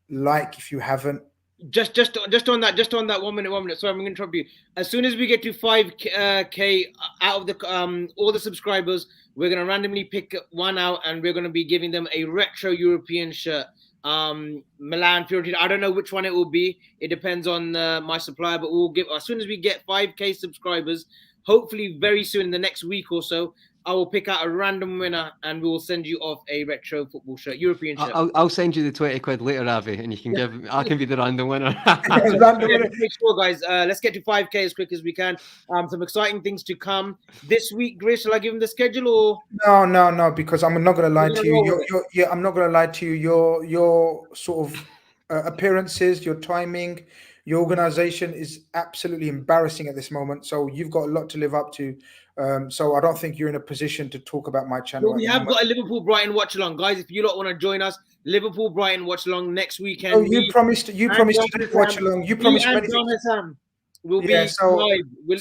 like if you haven't. Just on that 1 minute. Sorry, I'm going to interrupt you. As soon as we get to 5K out of the all the subscribers, we're going to randomly pick one out, and we're going to be giving them a retro European shirt. Milan, Fiorentina. I don't know which one it will be. It depends on my supplier, but we'll give as soon as we get 5K subscribers. Hopefully, very soon in the next week or so, I will pick out a random winner and we will send you off a retro football shirt, European shirt. I'll send you the 20 quid later, Avi, and you can I can be the random winner. Make sure, guys. Let's get to 5K as quick as we can. Some exciting things to come this week. Grace, shall I give him the schedule or? No, because I'm not going to lie to you. I'm not going to lie to you. Your sort of appearances, your timing, your organization is absolutely embarrassing at this moment. So you've got a lot to live up to. So I don't think you're in a position to talk about my channel. Well, we have got a Liverpool Brighton watch along, guys. If you lot want to join us, Liverpool Brighton watch along next weekend. Oh, you promised to watch along. You promised to. We'll be live.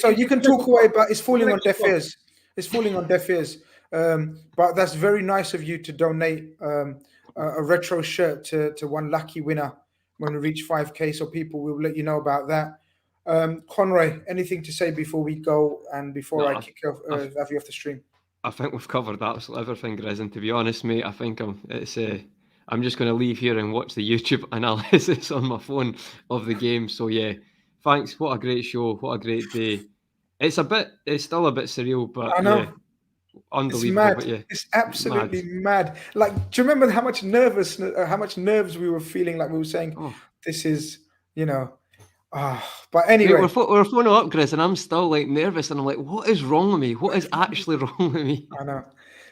So you can talk away, but it's falling on deaf ears. It's falling on deaf ears. But that's very nice of you to donate a retro shirt to one lucky winner when we reach 5K. So people will let you know about that. Conroy, anything to say before we go and before No, I kick off, have you off the stream? I think we've covered absolutely everything, Grizz, and to be honest, mate, I think I'm just going to leave here and watch the YouTube analysis on my phone of the game. So yeah, thanks. What a great show. What a great day. It's still a bit surreal, but I know. yeah, It's unbelievable. mad. But yeah, It's absolutely mad. Like, do you remember how much nerves we were feeling? Like we were saying, Oh. this is, but Mate, anyway. we're phoning up, Chris, and I'm still like nervous, and I'm like, what is wrong with me? What is actually wrong with me? I know.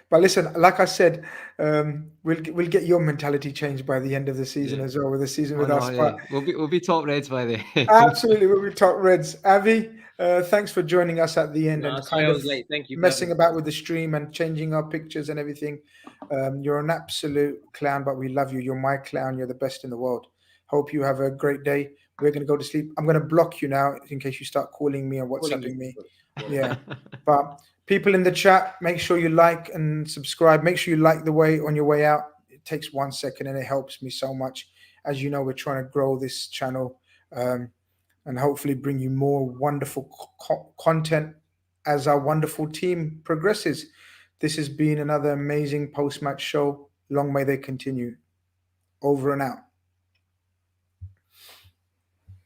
But listen, like I said, we'll get your mentality changed by the end of the season as well, with the season with us. Yeah. But We'll be top Reds by the end. absolutely, we'll be top Reds. Avi, thanks for joining us at the end No, and sorry kind I of was late. Thank you for messing having me. about with the stream and changing our pictures and everything. You're an absolute clown, but we love you. You're my clown. You're the best in the world. Hope you have a great day. We're going to go to sleep. I'm going to block you now in case you start calling me or WhatsApping me. Yeah. But people in the chat, make sure you like and subscribe. Make sure you like the way on your way out. It takes 1 second and it helps me so much. As you know, we're trying to grow this channel and hopefully bring you more wonderful content as our wonderful team progresses. This has been another amazing post-match show. Long may they continue. Over and out.